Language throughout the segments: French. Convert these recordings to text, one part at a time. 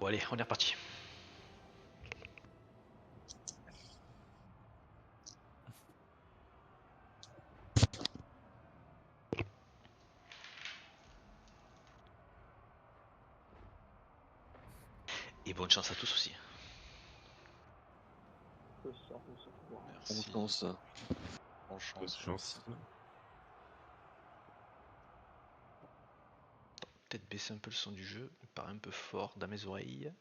Bon allez, on est reparti. Et bonne chance à tous aussi. Merci. Bonne chance. Bonne chance. Peut-être baisser un peu le son du jeu, il paraît un peu fort dans mes oreilles.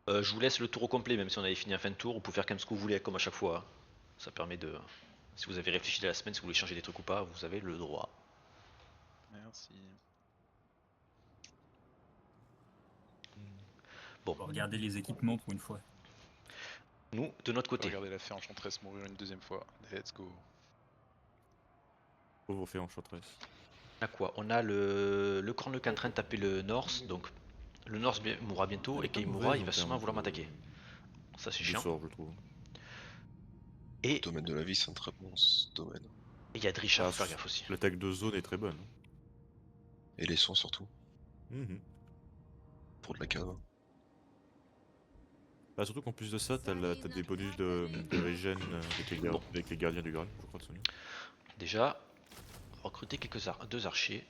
Je vous laisse le tour au complet, même si on avait fini à fin de tour, vous pouvez faire comme ce que vous voulez, comme à chaque fois. Ça permet de... Si vous avez réfléchi de la semaine, si vous voulez changer des trucs ou pas, vous avez le droit. Merci. Bon. Faut regarder les équipements pour une fois. Nous, de notre côté. Regardez la fée enchanteresse mourir une deuxième fois. Let's go. Pauvre fée enchanteresse. On a quoi? On a le Corne qui est en train de taper le Norse, donc le Norse mourra bientôt, et quand il mourra, il va sûrement vouloir m'attaquer. Ça c'est chiant. Sort, je trouve. Et Le domaine de la vie, c'est un très bon domaine. il y a Drisha, Ah, faut faire gaffe aussi. L'attaque de zone est très bonne. Et les sons surtout, Mhm. pour de la cave. Bah, surtout qu'en plus de ça, t'as des bonus de regen avec les gardiens du Graal, je crois de souvenir. Déjà, recruter deux archers,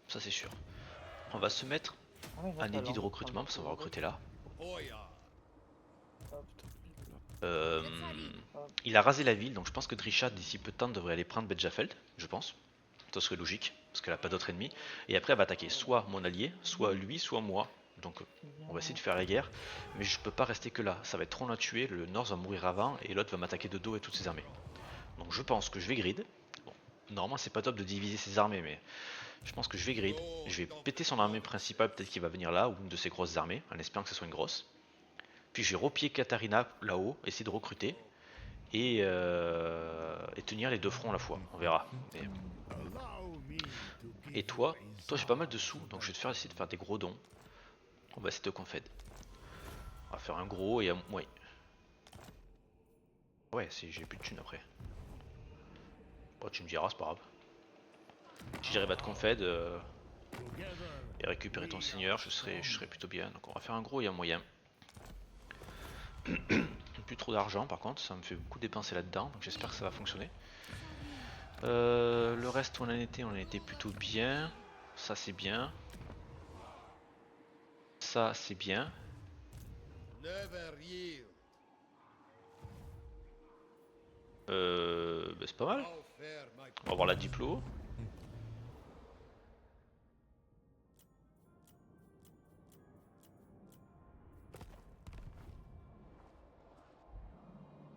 ça c'est sûr. On va se mettre un édit de recrutement parce qu'on va recruter là. Il a rasé la ville, donc je pense que Drisha d'ici peu de temps devrait aller prendre Bedjafeld, je pense. Ça serait logique, parce qu'elle a pas d'autre ennemi. Et après elle va attaquer soit mon allié, soit lui, soit moi. Donc on va essayer de faire la guerre, mais je peux pas rester que là. Ça va être trop long à tuer, le Norse va mourir avant et l'autre va m'attaquer de dos et toutes ses armées. Donc je pense que je vais grid. Bon, normalement c'est pas top de diviser ses armées, mais je pense que je vais grid. Je vais péter son armée principale, peut-être qu'il va venir là, ou une de ses grosses armées, en espérant que ce soit une grosse. Puis je vais repier Katarina là-haut, essayer de recruter. Et tenir les deux fronts à la fois, on verra. Et toi j'ai pas mal de sous, donc je vais te faire essayer de faire des gros dons. On va essayer de confed. On va faire un gros et un... Ouais. Ouais, si j'ai plus de thunes après. Bon, tu me diras, c'est pas grave. Si j'arrive à te confed et récupérer ton seigneur, je serai plutôt bien. Donc on va faire un gros et un moyen. Plus trop d'argent par contre, ça me fait beaucoup dépenser là-dedans, donc j'espère que ça va fonctionner. Le reste, on en était plutôt bien. Ça c'est bien. Ça c'est bien. Bah, c'est pas mal. On va avoir la diplo.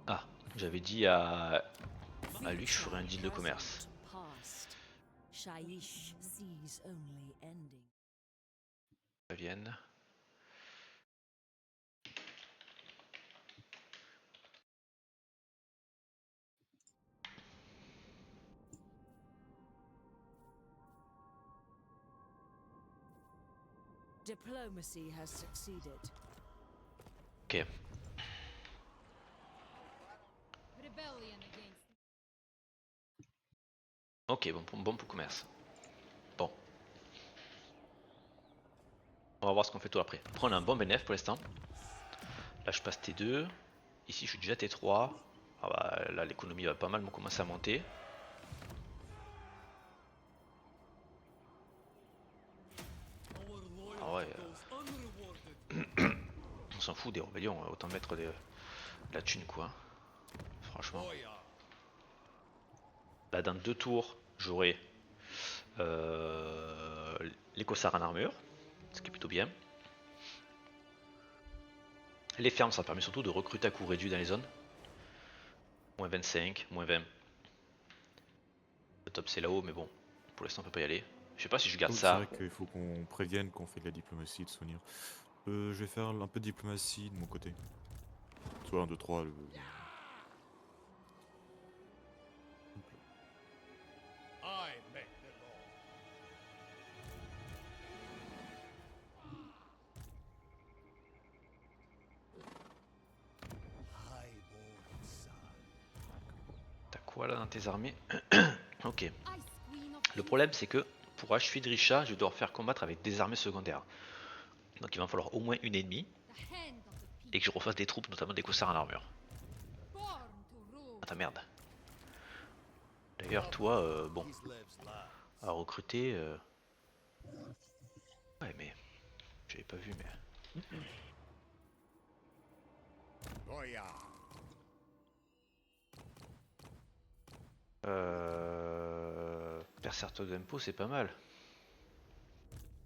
Ah, j'avais dit à lui que je ferais un deal de commerce. Ça vienne. Diplomacy has succeeded. Ok. Ok, bon pour commerce. Bon. On va voir ce qu'on fait tout après. Après on a un bon bénéf pour l'instant. Là je passe T2. Ici je suis déjà T3. Ah bah, là l'économie va pas mal commencer à monter. Ah ouais. On s'en fout des rébellions, autant mettre la thune quoi. Franchement. Là dans 2 tours, j'aurai les cossards en armure, ce qui est plutôt bien. Les fermes, ça permet surtout de recruter à coût réduit dans les zones. Moins 25, moins 20. Le top c'est là-haut, mais bon, pour l'instant on peut pas y aller. Je sais pas si je garde C'est ça. vrai qu'il faut qu'on prévienne qu'on fait de la diplomatie, de souvenir. Je vais faire un peu de diplomatie de mon côté. Soit 1, 2, 3. Voilà dans tes armées. Ok. Le problème c'est que pour achever Drisha, je dois faire combattre avec des armées secondaires. Donc il va me falloir au moins une ennemie et que je refasse des troupes, notamment des cossards en armure. Ah ta merde. D'ailleurs toi, bon, à recruter... Ouais mais... J'avais pas vu mais... Percerto d'impôt c'est pas mal.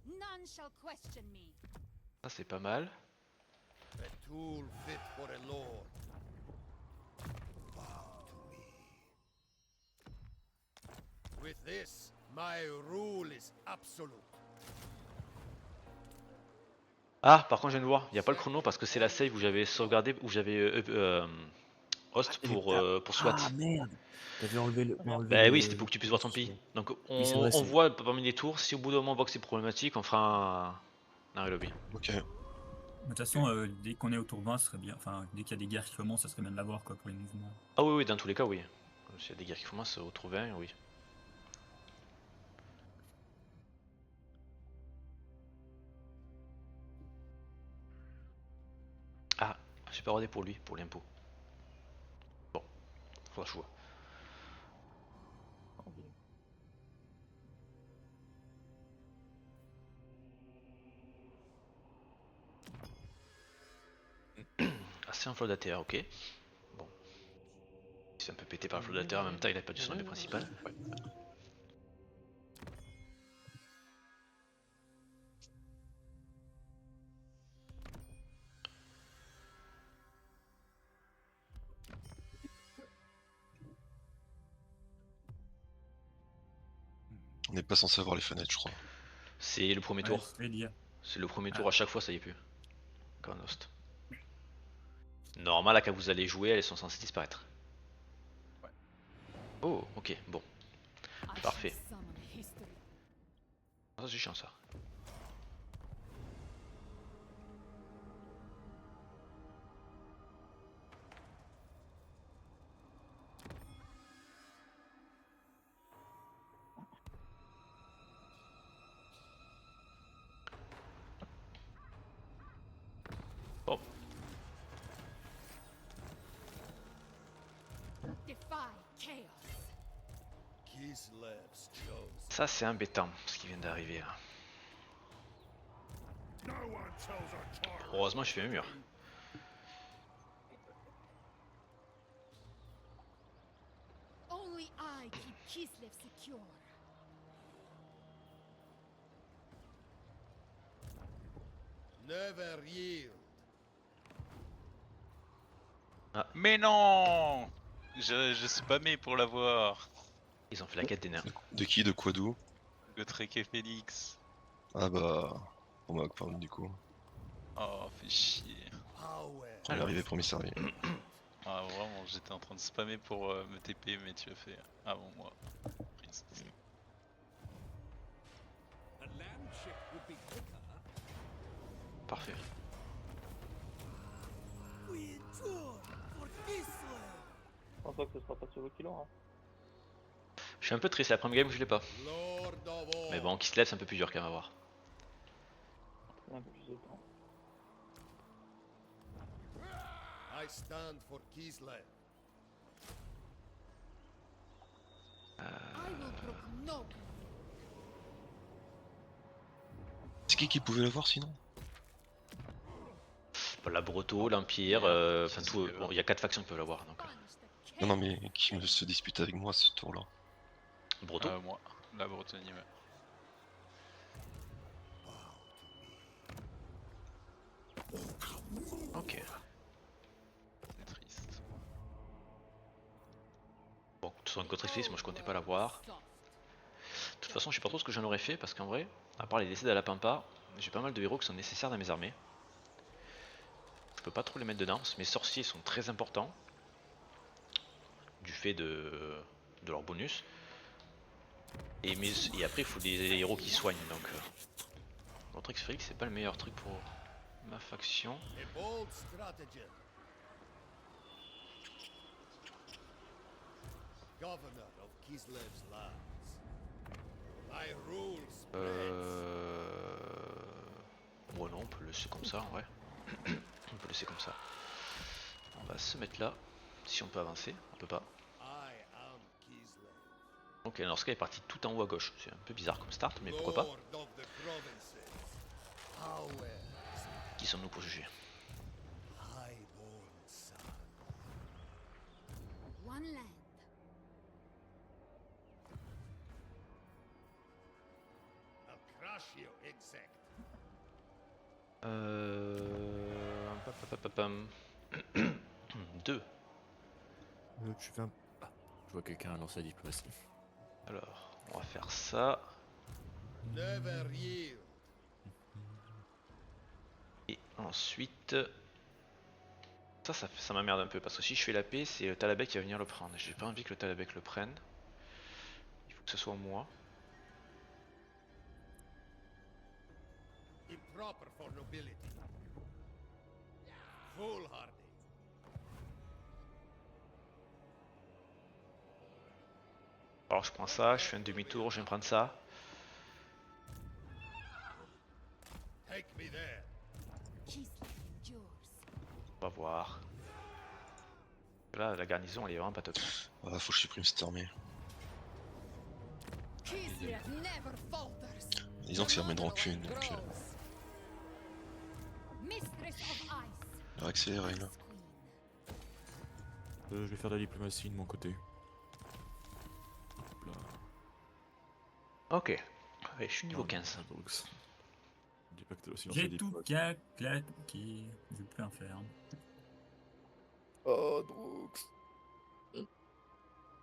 None shall question me. Ça c'est pas mal. A tool fit for a lord. Bow to me. With this, my rule is absolute. Ah par contre je viens de voir, il n'y a pas le chrono parce que c'est la save où j'avais sauvegardé, où j'avais host pour SWAT. Ah merde. T'avais enlevé le. Bah oui, c'était pour que tu puisses voir ton pays. Donc Oui, c'est vrai, on c'est- voit parmi les tours, si au bout d'un moment on voit que c'est problématique, on fera un relobby. Ok. De toute façon, dès qu'on est au tour 20, ce serait bien. Enfin, dès qu'il y a des guerres qui commencent, ça serait bien de l'avoir quoi pour les mouvements. Ah oui, oui, dans tous les cas, oui. S'il y a des guerres qui commencent au tour 20, oui. Ah, j'ai pas rodé pour lui, pour l'impôt. Bon, faudra que je vois. Ah, c'est un flot d'ATR, ok. Bon. Il s'est un peu pété par le flot d'ATR, en même temps il a pas du son armée principale. Ouais. On n'est pas censé avoir les fenêtres, je crois. C'est le premier Ouais, tour. je vais dire. C'est le premier tour à chaque fois, ça y est plus. Quand on host. Normal, là, quand vous allez jouer, elles sont censées disparaître. Ouais. Oh, ok, bon. I Parfait. shall summon history. Ah, c'est chiant ça. Bon, Defy chaos. Kislev's chosen. ça c'est embêtant ce qui vient d'arriver là. Heureusement, je fais un mur. Only I keep Kislev secure. Never yield. Mais non, je spammais pour l'avoir. Ils ont fait la quête des nains. De qui, de quoi, d'où? Gotrek et Félix. Ah bah... On m'a pas du coup. Oh, fais chier. Power. Premier arrivé, premier servi. Ah, vraiment, j'étais en train de spammer pour me TP, mais tu as fait avant moi. Triste. Parfait. Je pense pas que ce sera pas solo qui l'aura. Je suis un peu triste, c'est la première game que je l'ai pas. Lord of all. Mais bon, qui se lève, c'est un peu plus dur quand même à voir. Un peu plus de temps. I stand for Kislev. I will brook no. C'est qui pouvait l'avoir sinon? La Breto, l'Empire, enfin tout. Bon, il y a 4 factions qui peuvent l'avoir donc. Punish the Non, non, chaos. mais qui se dispute avec moi ce tour-là? Breto. Moi, la Bretagne, ouais. Ok. C'est triste. Bon, de toute façon, Gotrek, moi je comptais pas l'avoir. Soft. De toute façon, je sais pas trop ce que j'en aurais fait parce qu'en vrai, à part les décès à la Pampa, j'ai pas mal de héros qui sont nécessaires dans mes armées. Je peux pas trop les mettre dedans. Mes sorciers sont très importants du fait de leur bonus. Et après, il faut des héros qui soignent donc. Gotrek Félix, c'est pas le meilleur truc pour ma faction. A bold stratagem. governor of Kislev's lands. My rule spreads. Bon non, on peut le laisser comme ça, ouais. On peut laisser comme ça. On va se mettre là. Si on peut avancer, on peut pas. I am Kislev, Ok, alors ce gars est parti tout en haut à gauche. C'est un peu bizarre comme start, mais pourquoi pas. lord of the provinces. Power, Qui sommes-nous pour juger? highborn son. One land. I'll crush you, insect. Papapapapam. Deux. Je fais un... Ah, je vois quelqu'un lancer la diplomatie. Alors, on va faire ça. Never yield. Et ensuite... Ça m'emmerde un peu, parce que si je fais la paix, c'est le Talabek qui va venir le prendre. J'ai pas envie que le Talabek le prenne. Il faut que ce soit moi. Improper for nobility. Foolhardy. Alors je prends ça, je fais un demi-tour, je viens prendre ça. Take me there. Kislev endures. On va voir. Là, la garnison, elle est vraiment pas top. Ah, faut que je supprime cette armée. Kislev never falters. Disons que c'est armée de The rancune, mother donc grows. Mistress of ice. on va accélérer là. Ice Queen. Je vais faire de la diplomatie de mon côté. Hop là. Ok. Allez, je suis niveau 15. Drux. Dis pas que t'as aussi lancé J'ai la tout diplomatie. claqué. Je vais plus en faire. Oh, Drux.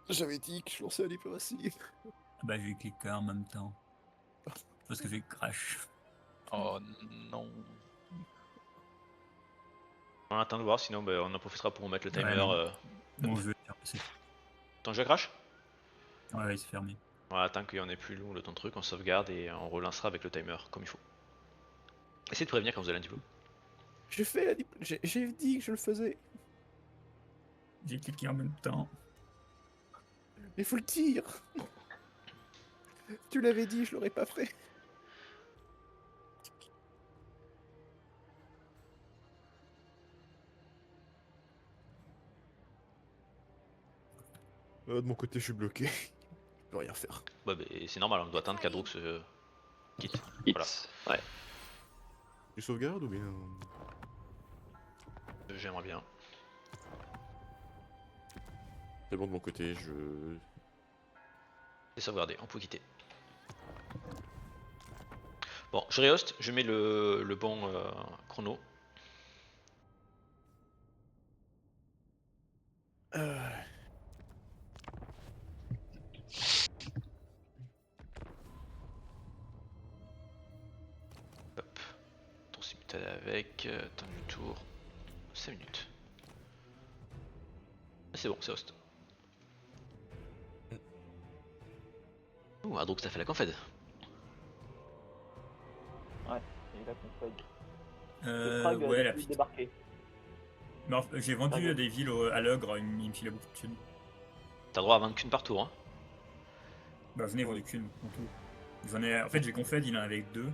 J'avais dit que je lançais la diplomatie. Bah, je vais cliquer en même temps. Parce que j'ai crash. Oh non. On attend de voir, sinon bah, on en profitera pour mettre le timer. Ouais, non. Mon jeu est fermé. Ton jeu crash? Ouais, c'est fermé. Voilà, tant qu'on est plus long le ton truc, on sauvegarde et on relancera avec le timer, comme il faut. Essayez de prévenir quand vous avez un diplôme. J'ai dit que je le faisais. J'ai cliqué en même temps. Mais faut le dire. Tu l'avais dit, je l'aurais pas fait. De mon côté, je suis bloqué. Je peux rien faire. Ouais, bah, c'est normal, on doit attendre qu'Adroux quitte. Voilà. Ouais. Tu sauvegardes ou bien... J'aimerais bien. C'est bon de mon côté, je... Et sauvegarder, on peut quitter. Bon, je rehost, je mets le bon chrono. Hop. Tour simultané avec, temps du tour, 5 minutes. Ah, c'est bon, c'est host. Ouh, Adroux, t'as fait la confed. Ouais, et la confed. Prague Ouais, la a petite. débarqué. Mais j'ai vendu Ah, des villes à l'ogre, il me filait beaucoup de thunes. T'as droit à vendre qu'une par tour, hein. Bah, j'en ai vendu qu'une en tout. En fait, j'ai confed, il en avait que deux.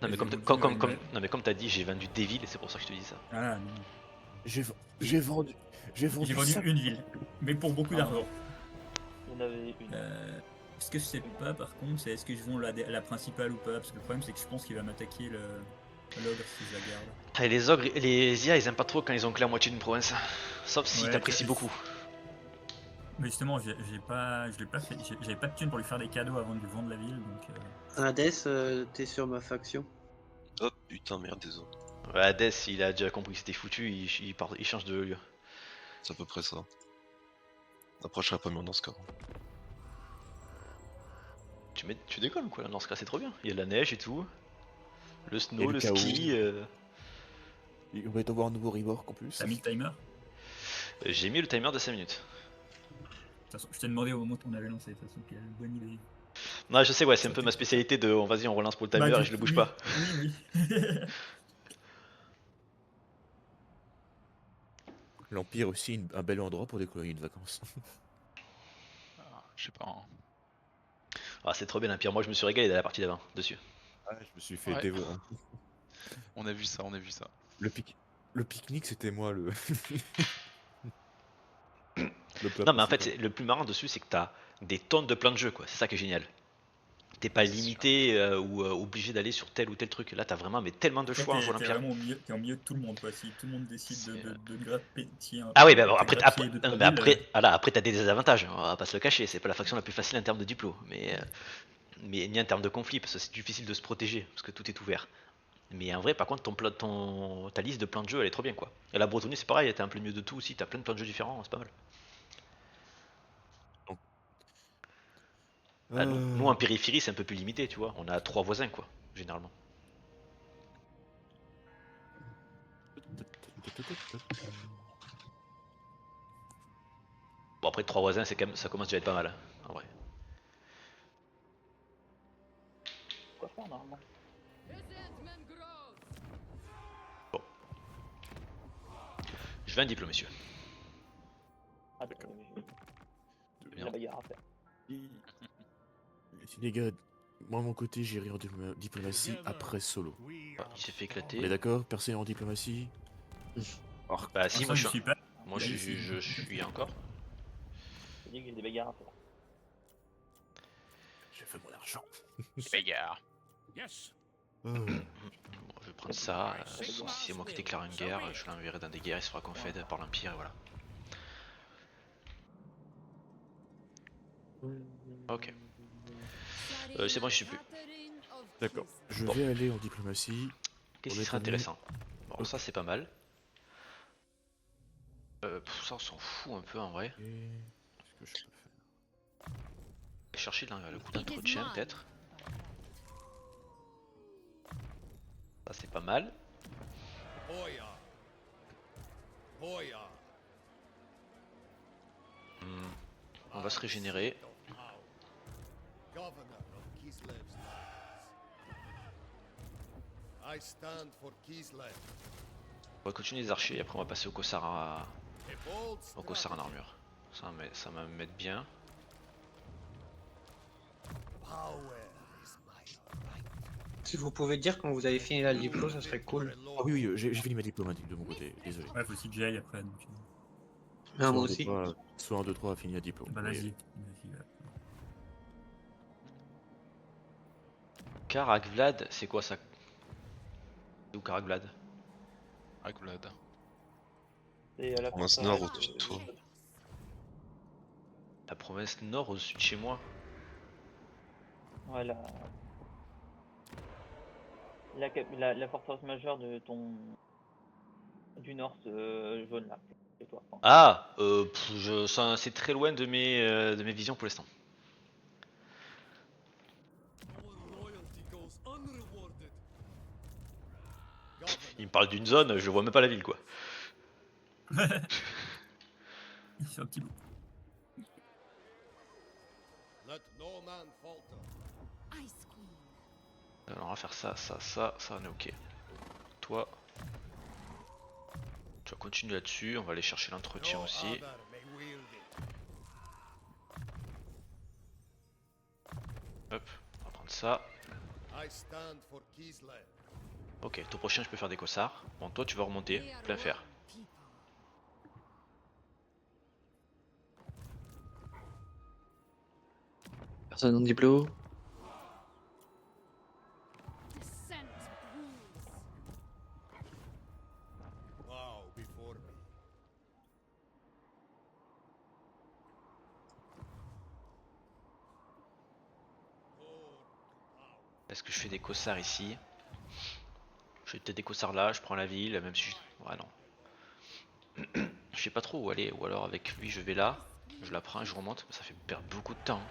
Non mais, J'ai comme, vendu, non mais comme t'as dit, j'ai vendu des villes et c'est pour ça que je te dis ça. Ah, non. J'ai vendu. J'ai vendu ça. une ville, mais pour beaucoup Ah. d'argent. Il y en avait une. Ce que je sais pas par contre, c'est est-ce que je vends la principale ou pas? Parce que le problème c'est que je pense qu'il va m'attaquer l'ogre si je la garde. Ah, et les ogres, les IA, ils aiment pas trop quand ils ont que la moitié d'une province. Sauf si Ouais, t'apprécies beaucoup. Mais justement, je l'ai pas fait. J'avais pas de thunes pour lui faire des cadeaux avant de lui vendre la ville, donc. Hades, t'es sur ma faction. Oh putain, merde, désolé. Ouais, Hades, il a déjà compris que c'était foutu, il change de lieu. C'est à peu près ça. Après, je serais pas mieux dans ce cas. Tu déconnes quoi, dans ce cas c'est trop bien. Il y a de la neige et tout. Le Et snow, le le chaos. ski. On va avoir un nouveau rework en plus. T'as mis le timer? J'ai mis le timer de 5 minutes. De toute façon, je t'ai demandé au moment où on avait lancé, de toute façon, quelle bonne idée. Non, je sais, ouais, c'est un peu ma spécialité de vas-y, on relance pour le timer Bah, et je le bouge pas. Oui, oui. L'Empire aussi, un bel endroit pour des colonies de vacances. Je sais pas. Hein. Ah, c'est trop bien l'Empire. Moi, je me suis régalé dans la partie d'avant dessus. Ouais, je me suis fait Ouais. dévorer. On a vu ça, on a vu ça. Le pique-nique, c'était moi le. Le plat Non, mais en fait, principal. le plus marrant dessus, c'est que t'as des tonnes de plans de jeu, quoi. C'est ça qui est génial. T'es pas Ouais, c'est sûr. limité ou obligé d'aller sur tel ou tel truc. Là, t'as vraiment mais tellement de Après, choix en jeu t'es l'Empire. vraiment t'es au milieu de tout le monde, quoi. Si tout le monde décide C'est, de grappiller Ah oui, bah bon, de après, grappiller deux, non, trois mais villes, après t'as des désavantages, on va pas se le cacher, c'est pas la faction la plus facile en termes de diplôme, mais ni en termes de conflit, parce que c'est difficile de se protéger, parce que tout est ouvert. Mais en vrai, par contre, ta liste de plans de jeu, elle est trop bien, quoi. Et la Bretonnie, c'est pareil, t'es un peu mieux de tout aussi, t'as plein de plans de jeux différents, c'est pas mal. Ah, nous, en périphérie, c'est un peu plus limité, tu vois, on a 3 voisins, quoi, généralement. Bon, après, 3 voisins, c'est quand même, ça commence déjà à être pas mal, hein, en vrai. Quoi faire normalement? Resentment grows. Je veux un diplôme, messieurs. Attends, j'ai la bagarre à faire. Les gars, moi, de mon côté, j'irai en diplomatie après solo. Ah, il s'est fait On est éclater. d'accord? Personne en diplomatie? Bah, si, ça, moi, je suis pas. moi, je suis encore. J'ai dit que j'ai des bagarres à faire. J'ai fait mon argent. Bagarre. Yes. Bon, je vais prendre ça. Si c'est moi qui déclare une guerre, je l'enverrai dans des guerres, il se fera confède par l'Empire, et voilà. Ok. C'est bon, je sais plus. D'accord. Je Bon. vais aller en diplomatie. Qu'est-ce On qui est serait convenu. intéressant? Bon, ça c'est pas mal. Ça on s'en fout un peu en vrai. Et qu'est-ce que je peux faire? Chercher le coup d'entretien peut-être. Ça c'est pas mal. Boyar. Boyar. On va se régénérer. Governor of Kislev's lands. I stand for Kislev. On va continuer les archers et après on va passer au Kossar A bold en strategy. armure. Ça va me mettre bien. Power is my right. Si vous pouvez dire quand vous avez fini la diplo, ça serait cool. Ah oui, oui, j'ai fini ma diplomatique de mon côté, désolé. Ouais, faut aussi que j'y aille après. Donc, Ah, moi aussi. Soit 1, 2, 3 a fini la diplôme. bah, vas-y. Ouais. Karak Vlad, c'est quoi ça? C'est où Karak Vlad? Aglad. Et la Province forteresse, nord au-dessus de toi. La province nord au-dessus de chez moi. Ouais, la forteresse majeure de ton. Du nord, jaune là. C'est toi. Enfin, Ah, c'est très loin de mes visions pour l'instant. Il me parle d'une zone, je vois même pas la ville quoi. Il fait un petit bout. Let no man falter. Ice Queen. Alors on va faire ça on est ok. Toi, tu vas continuer là-dessus, on va aller chercher l'entretien No aussi. other may wield it. Hop, on va prendre ça. I stand for Kislev. Ok, tour prochain je peux faire des cossards. Bon toi tu vas remonter, We are plein fer. one people. Personne en diplo. Descent rules. Bow before me. Est-ce que je fais des cossards ici? Je fais peut-être des cossards là, je prends la ville, même si je... Ouais non. Je sais pas trop où aller, ou alors avec lui je vais là, je la prends et je remonte, ça fait perdre beaucoup de temps.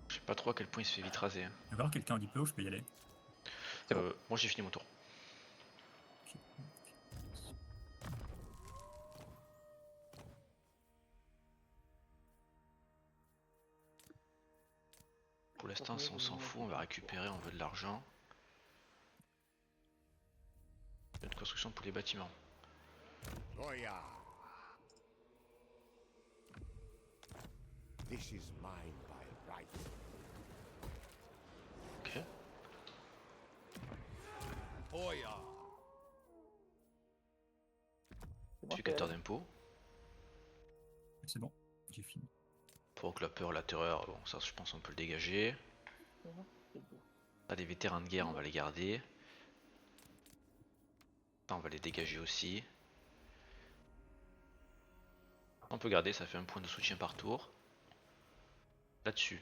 Je sais pas trop à quel point il se fait vite raser. Hein. Il va y avoir quelqu'un en diplo, je peux y aller. Moi j'ai fini mon tour. Pour l'instant on s'en fout, on va récupérer, on veut de l'argent. Une construction pour les bâtiments. No Hoya. This is mine by right. Ok. Hoya. C'est bon, Éducateur d'impôts. C'est bon, j'ai fini. Provoque la peur, la terreur. Bon, ça, je pense qu'on peut le dégager. c'est bon. Là, les vétérans de guerre, on va les garder. Ça, on va les dégager aussi. On peut garder, ça fait un point de soutien par tour. Là-dessus.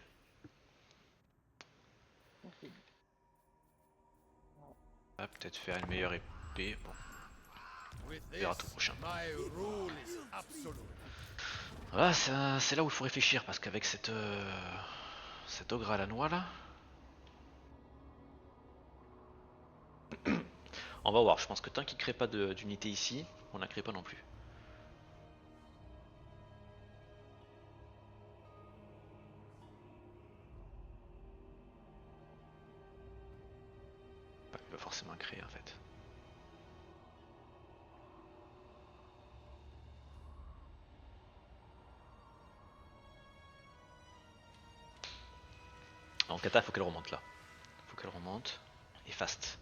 Ah, peut-être faire une meilleure épée. Bon, With on verra this, tout prochain. my rule is absolute. Voilà, c'est là où il faut réfléchir parce qu'avec cet ogre à la noix là. On va voir, je pense que tant qu'il crée pas d'unité ici, on la crée pas non plus. Ouais, il va forcément créer en fait. En kata, faut qu'elle remonte là. Faut qu'elle remonte. Et fast.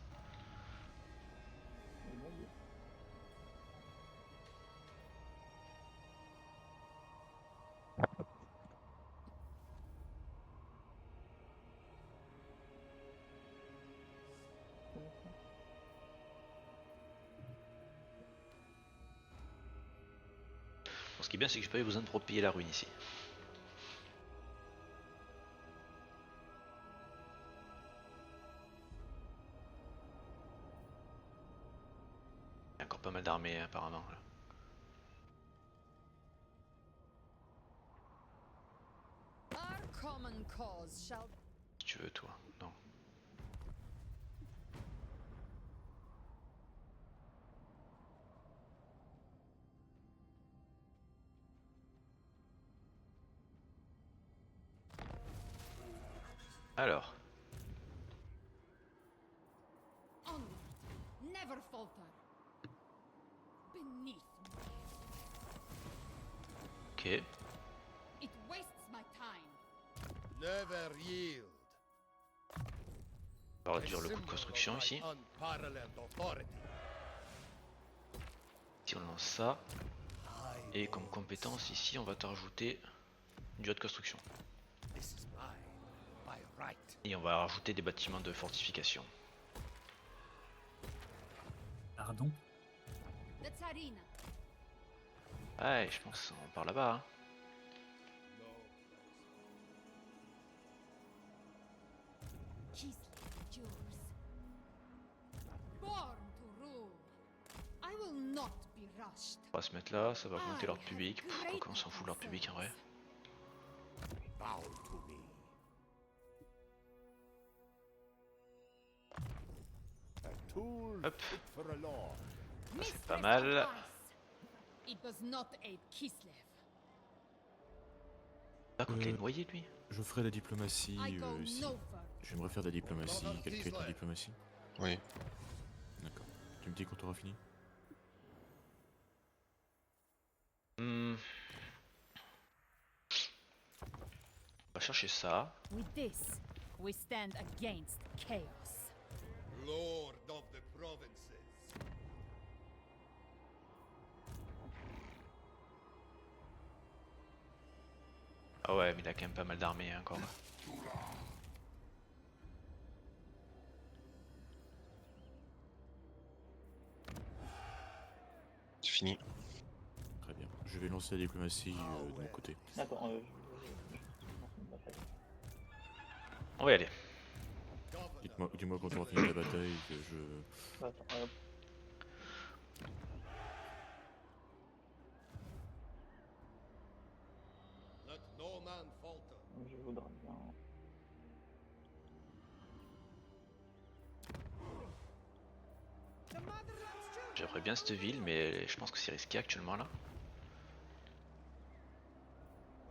Bon, ce qui est bien, c'est que j'ai pas eu besoin de repayer la ruine ici. Il y a encore pas mal d'armées apparemment. Là. Our common cause shall Si tu veux, toi. Non. Alors, onward, never falter. Beneath me. ok. It wastes my time. Never yield. On va A réduire le coût de symbol construction of my ici. unparalleled authority. Si on lance ça. I Et comme know compétence ici, on va te rajouter du haut de construction. this is mine by right. Et on va rajouter des bâtiments de fortification. Pardon. The Tsarina. Ouais, je pense on part là-bas. Hein. No. Kislev endures. Born to rule. I will not be rushed. On va se mettre là, ça va augmenter I l'ordre have public. Pff, great quoi qu'on s'en fout de l'ordre public en vrai. Bow to me. A tool Hop. fit for a lord. Mistress pas mal. of Ice. It does not aid Kislev. Par contre, il est Euh, noyé lui. Je ferai la diplomatie I go si. no further. J'aimerais faire de la diplomatie. Quelle est la diplomatie? Oui. D'accord. Tu me dis quand tu auras fini? Hmm. On va chercher ça. With this, we stand against chaos. Lord of the provinces. Ah ouais, mais il a quand même pas mal d'armées encore. Là. C'est fini. Très bien. Je vais lancer la diplomatie de mon côté. D'accord, On va y aller. Dis-moi quand on aura fini la bataille que je. attends, Let no man falter. je voudrais bien. J'aimerais bien cette ville, mais je pense que c'est risqué actuellement là.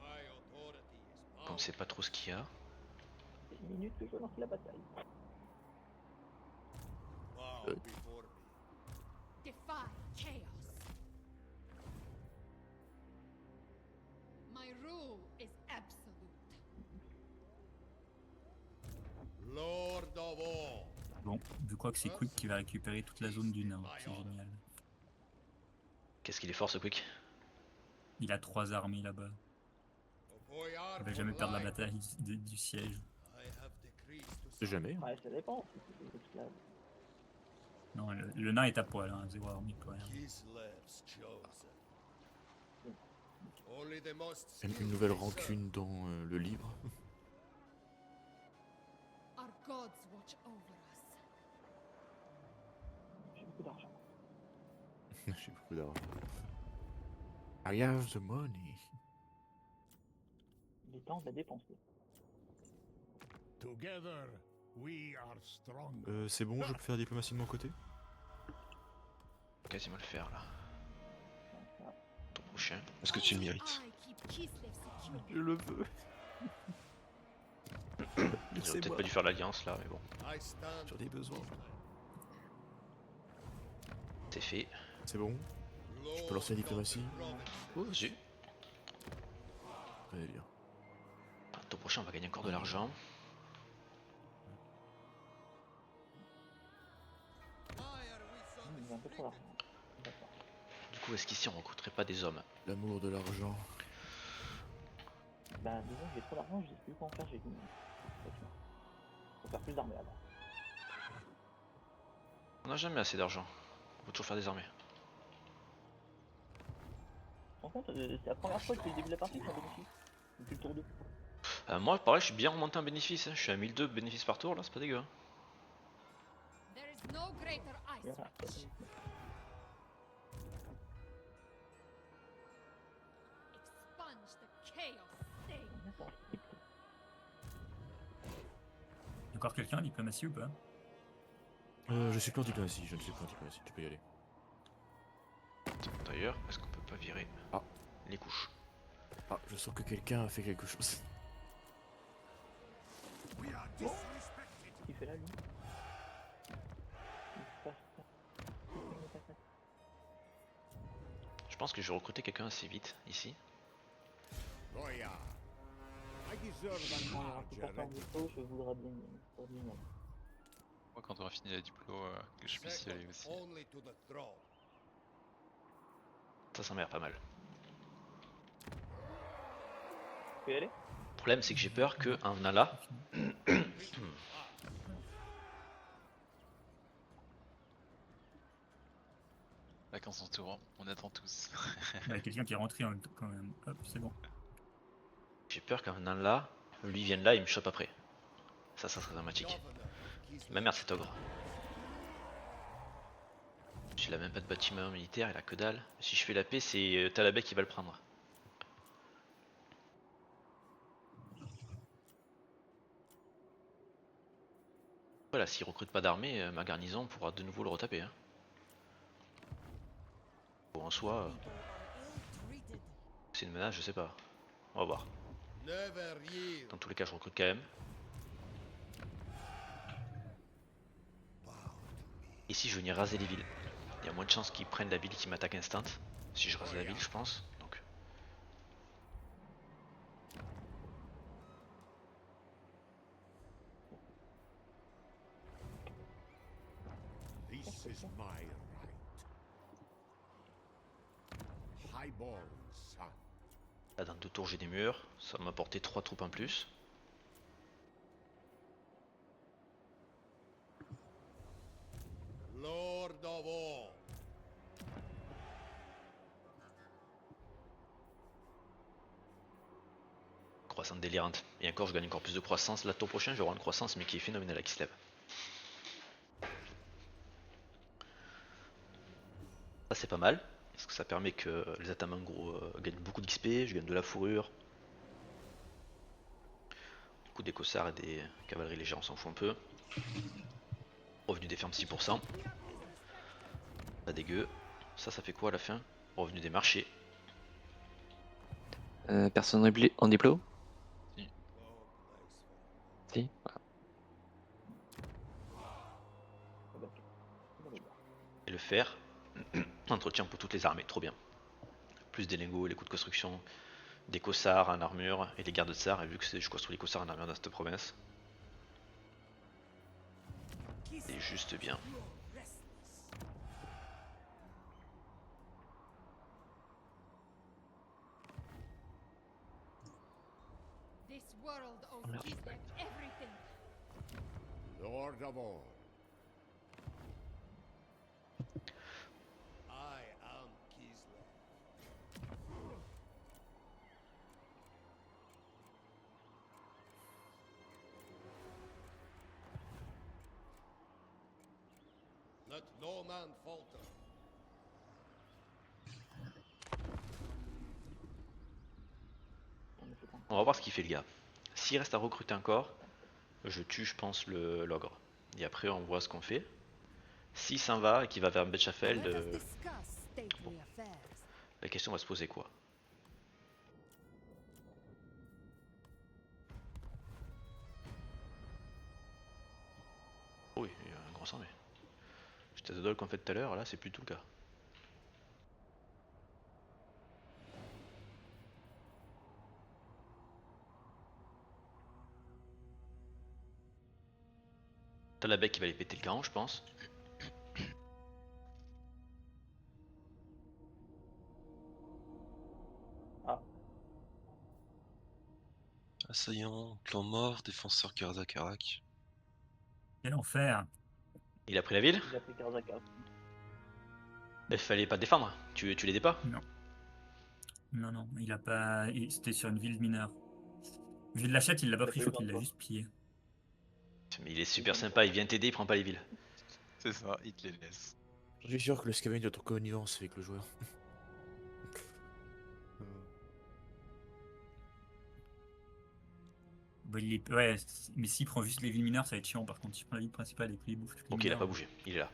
My authority is Comme c'est pas trop ce qu'il y a. C'est une minute que je lance la bataille. bow before me. Defy chaos. Bon, je crois que c'est Quick qui va récupérer toute la zone du nord, c'est génial. Qu'est-ce qu'il est fort ce quick? Il a 3 armées là-bas. Il va jamais perdre la bataille du siège. Jamais. Ouais, ça dépend. Si c'est des esclaves. Non, le nain est à poil, hein, 0 armée pour rien. Une nouvelle rancune dans le livre. Our gods watch over us. J'ai beaucoup d'argent. J'ai beaucoup d'argent. I have the money. Il est temps de la dépenser. Together, we are strong. C'est bon, je peux faire diplomatie de mon côté? Quasiment le faire là. Ton prochain. Est-ce que tu le mérites? I keep Kislev secure. Je le veux. J'aurais peut-être pas dû faire l'alliance là, mais bon. I stand. Sur des besoins. C'est fait. C'est bon. Je peux lancer la diplomatie? Oh, zut. Très bien. Ton prochain on va gagner encore de l'argent. Il a un peu trop d'argent. D'accord. Du coup, est-ce qu'ici on recruterait pas des hommes? L'amour de l'argent. Bah, disons que j'ai trop d'argent, je sais plus quoi en faire, j'ai fini. Faut faire plus d'armées là-bas. On n'a jamais assez d'argent. On peut toujours faire des armées. En fait, c'est la première fois depuis le début de la partie que j'en bénéficie. Depuis le tour 2. Moi, pareil, je suis bien remonté en bénéfice. Hein. Je suis à 1002 bénéfices par tour là, c'est pas dégueu. Hein. There is no greater ice. Voilà. Expunge the chaos stain. Encore quelqu'un en diplomatie ou pas? Je suis plus en diplomatie, je ne suis plus en diplomatie, tu peux y aller. D'ailleurs, est-ce qu'on peut pas virer Ah. les couches? Ah, je sens que quelqu'un a fait quelque chose. Qu'est-ce qu'il fait là, lui? Je pense que je vais recruter quelqu'un assez vite ici. Goya. I deserve Quand an il y aura plus personne en dépôt, je voudrais bien pour lui. Moi, quand on aura fini la diplo, que je puisse y aller aussi. only to the throne. Ça m'a l'air pas mal. Tu peux y aller? Le problème, c'est que j'ai peur qu'en venant là, Vacances en tour, on attend tous. Il y a quelqu'un qui est rentré en même temps quand même. Hop, c'est bon. j'ai peur qu'en venant là, lui vienne là et il me chope après. Ça serait dramatique. Ma merde, cet ogre. Il a même pas de bâtiment militaire, il a que dalle. Si je fais la paix, c'est Talabek qui va le prendre. Voilà, s'il recrute pas d'armée, ma garnison pourra de nouveau le retaper. Hein. Bon, en soi, c'est une menace, je sais pas. On va voir. Never yield. Dans tous les cas, je recrute quand même. Et si je venais raser les villes, il y a moins de chances qu'ils prennent la ville qui m'attaque instant. Si je rase la ville, je pense. Donc. This is my right. Highborn son. Là, dans 2 tours, j'ai des murs. Ça va m'apporter 3 troupes en plus. Lord of all. Croissance délirante. Et encore, je gagne encore plus de croissance. Là, tour prochain, j'aurai une croissance, mais qui est phénoménale à qui se lève. Ça, c'est pas mal. Parce que ça permet que les atamans gros gagnent beaucoup d'XP. Je gagne de la fourrure. Du coup, des cossards et des cavaleries légères, on s'en fout un peu. Revenu des fermes 6%. Pas dégueu. Ça fait quoi à la fin? Revenu des marchés. Personne en diplo? Si. Et le fer. Entretien pour toutes les armées, trop bien. Plus des lingots, les coûts de construction, des cossards en armure et les gardes de tsar. Et vu que je construis les cossards en armure dans cette province, C'est juste bien. This world owes Kislev everything. Lord of all. I am Kislev. Let no man falter. On va voir ce qu'il fait le gars. S'il reste à recruter encore, je tue je pense l'ogre. Et après on voit ce qu'on fait. S'il s'en va et qu'il va vers Betchafeld, Let us discuss stately affairs. la question va se poser quoi? Oui, il y a un gros sang mais. J'étais à qu'on fait tout à l'heure, là c'est plus tout le cas. T'as la bec qui va aller péter le grand, je pense. Assaillant, clan mort, défenseur Karzakarak. Quel enfer. Il a pris la ville? Il a pris Karzaka. Il fallait pas défendre, tu l'aidais pas? Non, non, il a pas. C'était sur une ville mineure. Ville de la Chette, il l'a pas pris, je crois qu'il l'a juste pillé. Mais il est super sympa, il vient t'aider, il prend pas les villes. C'est ça, il te les laisse. Je suis sûr que le scavenge doit être en connivence avec le joueur. Bah, ouais, mais s'il prend juste les villes mineures, ça va être chiant. Par contre, s'il prend la ville principale et puis il bouffe toutes les Ok, il a mineures, pas bougé, il est là.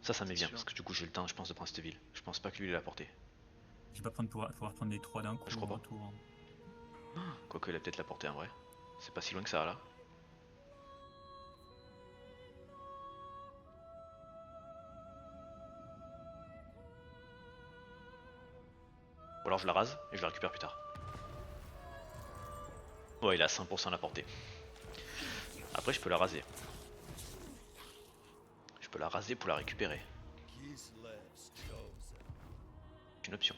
Ça m'est bien, Sûr. parce que du coup j'ai le temps, je pense, de prendre cette ville. Je pense pas que lui il l'a porté. Je vais pas pouvoir prendre les 3 d'un coup. Je crois en pas. retour, hein. Quoique il a peut-être la portée en vrai. C'est pas si loin que ça là. Ou alors je la rase et je la récupère plus tard. Ouais, il a 100% la portée. Après je peux la raser. Je peux la raser pour la récupérer. Kislev's chosen. C'est une option.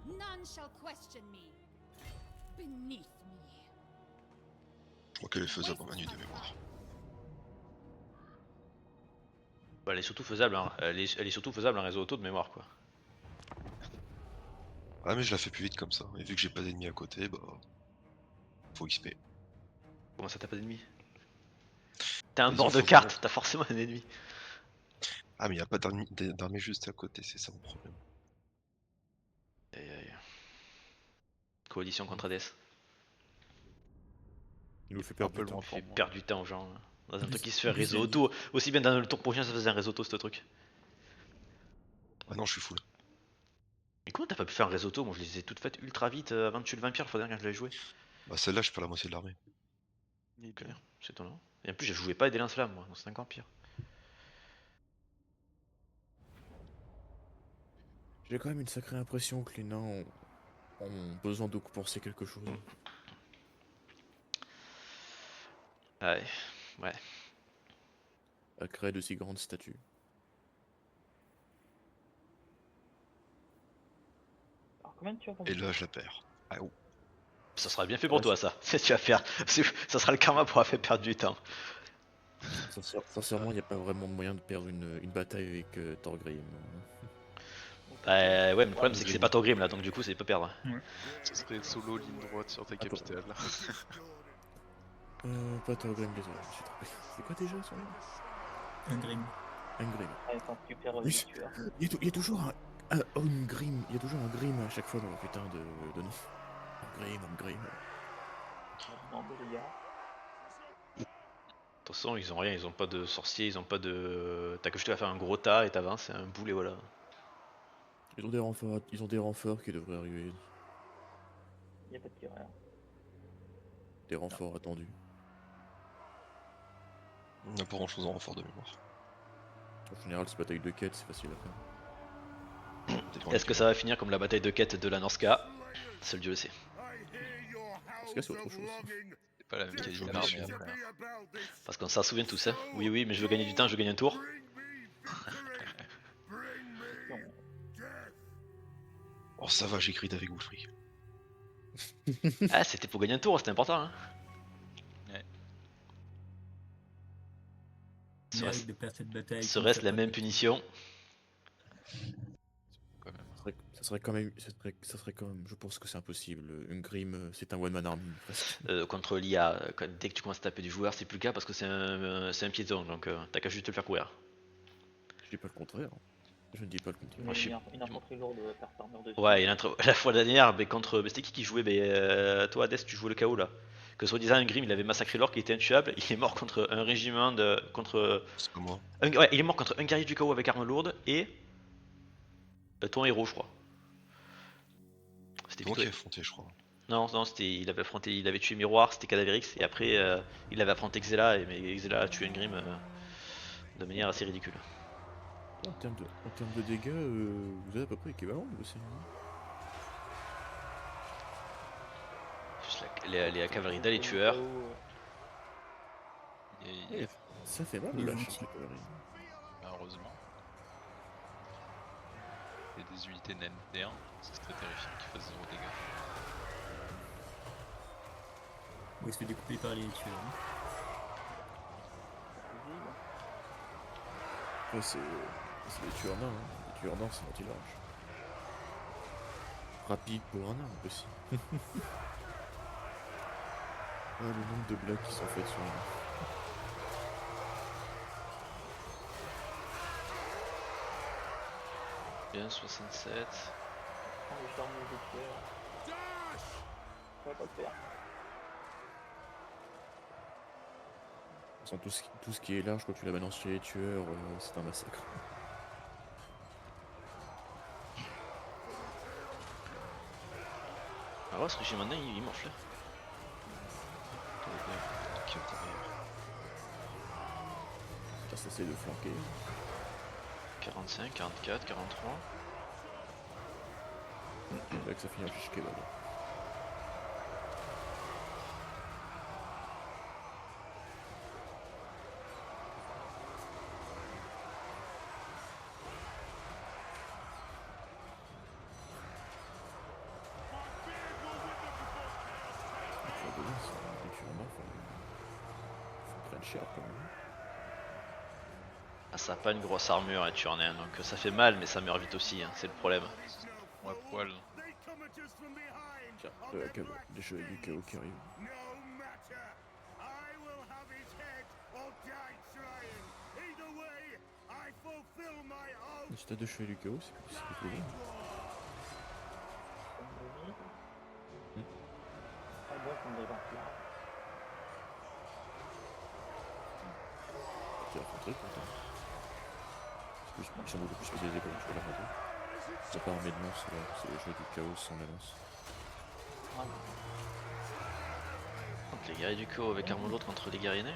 None shall question me. Beneath me. Je crois qu'elle est faisable en manu de mémoire. Bah, elle est surtout faisable, hein. Elle est surtout faisable en réseau auto de mémoire quoi. Ah mais je la fais plus vite comme ça, et vu que j'ai pas d'ennemis à côté, bah... Faut XP. Comment ça t'as pas d'ennemi? T'as un Ils bord en de font carte, vraiment. t'as forcément un ennemi. Ah mais y a pas d'armée juste à côté, c'est ça mon problème. Aïe, aïe. Coalition contre ADS. Il nous fait Un perdre peu du loin temps. Il pour fait moi. perdre du temps aux gens. Dans un En truc plus- qui se fait en plus, réseau il y a auto. Aussi bien dans le tour prochain ça faisait un réseau auto ce truc. Ah non, je suis full. Mais comment t'as pas pu faire un réseau auto? Moi je les ai toutes faites ultra vite avant de tuer le vampire la fois dernière quand je l'avais joué. Bah celle-là, je perds la moitié de l'armée. Ni Ok, deux. c'est étonnant. Et en plus je jouais pas avec des lance-flammes moi, donc c'est encore pire. J'ai quand même une sacrée impression que les nains ont besoin de compenser quelque chose. Ouais, ouais. À créer de si grandes statues. Alors combien tu as Et compris? là, je la perds. Ah oh. Ça sera bien fait pour Ouais, toi ça. Tu vas faire. Ça sera le karma pour avoir fait perdre du temps. Sincèrement, il n'y a pas vraiment de moyen de perdre une bataille avec Thorgrim. Ouais, mais le problème c'est que c'est pas Torgrim là, donc du coup c'est pas perdre. Ce serait solo ligne droite sur ta capitale. Pas Thorgrim, désolé, je me suis trompé. C'est quoi déjà son nom? Ungrim. Ungrim. Ah, ils sont super Oui. tueurs. Il y a toujours un Ungrim, il y a toujours un Grim à chaque fois dans le putain de nom. Ungrim. Non, mais les gars. De toute façon ils ont rien, ils ont pas de sorcier, ils ont pas de. T'as que juste à faire un gros tas et t'avances, un boule et voilà. Ils ont des renforts qui devraient arriver. Il a pas de tireur. Des renforts attendus. On n'a pas grand chose en renfort de mémoire. En général, c'est bataille de quête, c'est facile à faire. Est-ce que ça va finir comme la bataille de quête de la Norska? Seul Dieu le sait. I hear your Parce que c'est howls autre of chose. longing. pas la Quelle qualité obligation. d'armée après. Parce qu'on s'en souvient tous, hein. Oui, oui, mais je veux gagner du temps, je veux gagner un tour. Oh, ça va, j'écris avec Wolfric. Ah, c'était pour gagner un tour, c'était important, hein. Mérite de perdre cette bataille. Serait-ce la même punition? Quand même. Ça serait quand même, je pense que c'est impossible. Une Grim, c'est un one-man army. presque. Contre l'IA, dès que tu commences à taper du joueur, c'est plus le cas parce que c'est un piéton, donc t'as qu'à juste te le faire courir. Je dis pas le contraire. Je ne dis pas le contraire. Moi, je suis- Une infanterie lourde perd sa armure dessus. Ouais, la fois dernière, mais contre. C'était qui jouait? Toi, Hades, tu jouais le KO là. Que soi-disant, un Grim, il avait massacré l'orc, il était intuable, il est mort contre un régiment de. Contre. C'est pas moi. Ouais, il est mort contre un guerrier du KO avec arme lourde et. Ton héros, je crois. C'était C'est moi qui ai plutôt. affronté, je crois. Non, non, c'était. Il avait tué Miroir, c'était Cadaverix, et après, il avait affronté Xela, mais Xela a tué un Grim de manière assez ridicule. En termes de dégâts, vous êtes à peu près équivalent aussi. Juste les cavaleries là, les tueurs. Il y a- Ça fait mal Les la outils. chance, la cavalerie. Heureusement. Il y a des unités ND1, ce serait terrifiant qu'ils fassent 0 dégâts. Ou il se fait découper par les tueurs. hein. Ouais, c'est des tueurs nains. Hein. Les tueurs nains, c'est anti-large. Rapide pour un nain aussi. Ah, le nombre de blagues qui sont faites sur les nains. Bien, 67. Prends les charmes des tueurs. Ça va pas le faire. Sans tout ce qui est large, quand tu la balances chez les tueurs, c'est un massacre. Ah ouais, ce régiment nain, il morfle. Qui est derrière. Ça essaie de flanquer. 45, 44, 43. C'est là que ça finit en fiche kebab. Cher quand même. Ah, ça a pas une grosse armure et tu en es un, donc ça fait mal, mais ça meurt vite aussi, hein, c'est le problème. Moi, poil. Tiens, des cheveux du chaos qui arrivent. Si t'as deux cheveux du chaos, c'est plutôt bien. Ah bon, ça me dérange là. Qui a rentré pourtant. Ils sont beaucoup plus spécialisés comme je peux la rentrer. C'est pas armé de lance, c'est les jeux du chaos sans la lance. Donc les guerriers du chaos avec arme lourde contre les guerriers nains,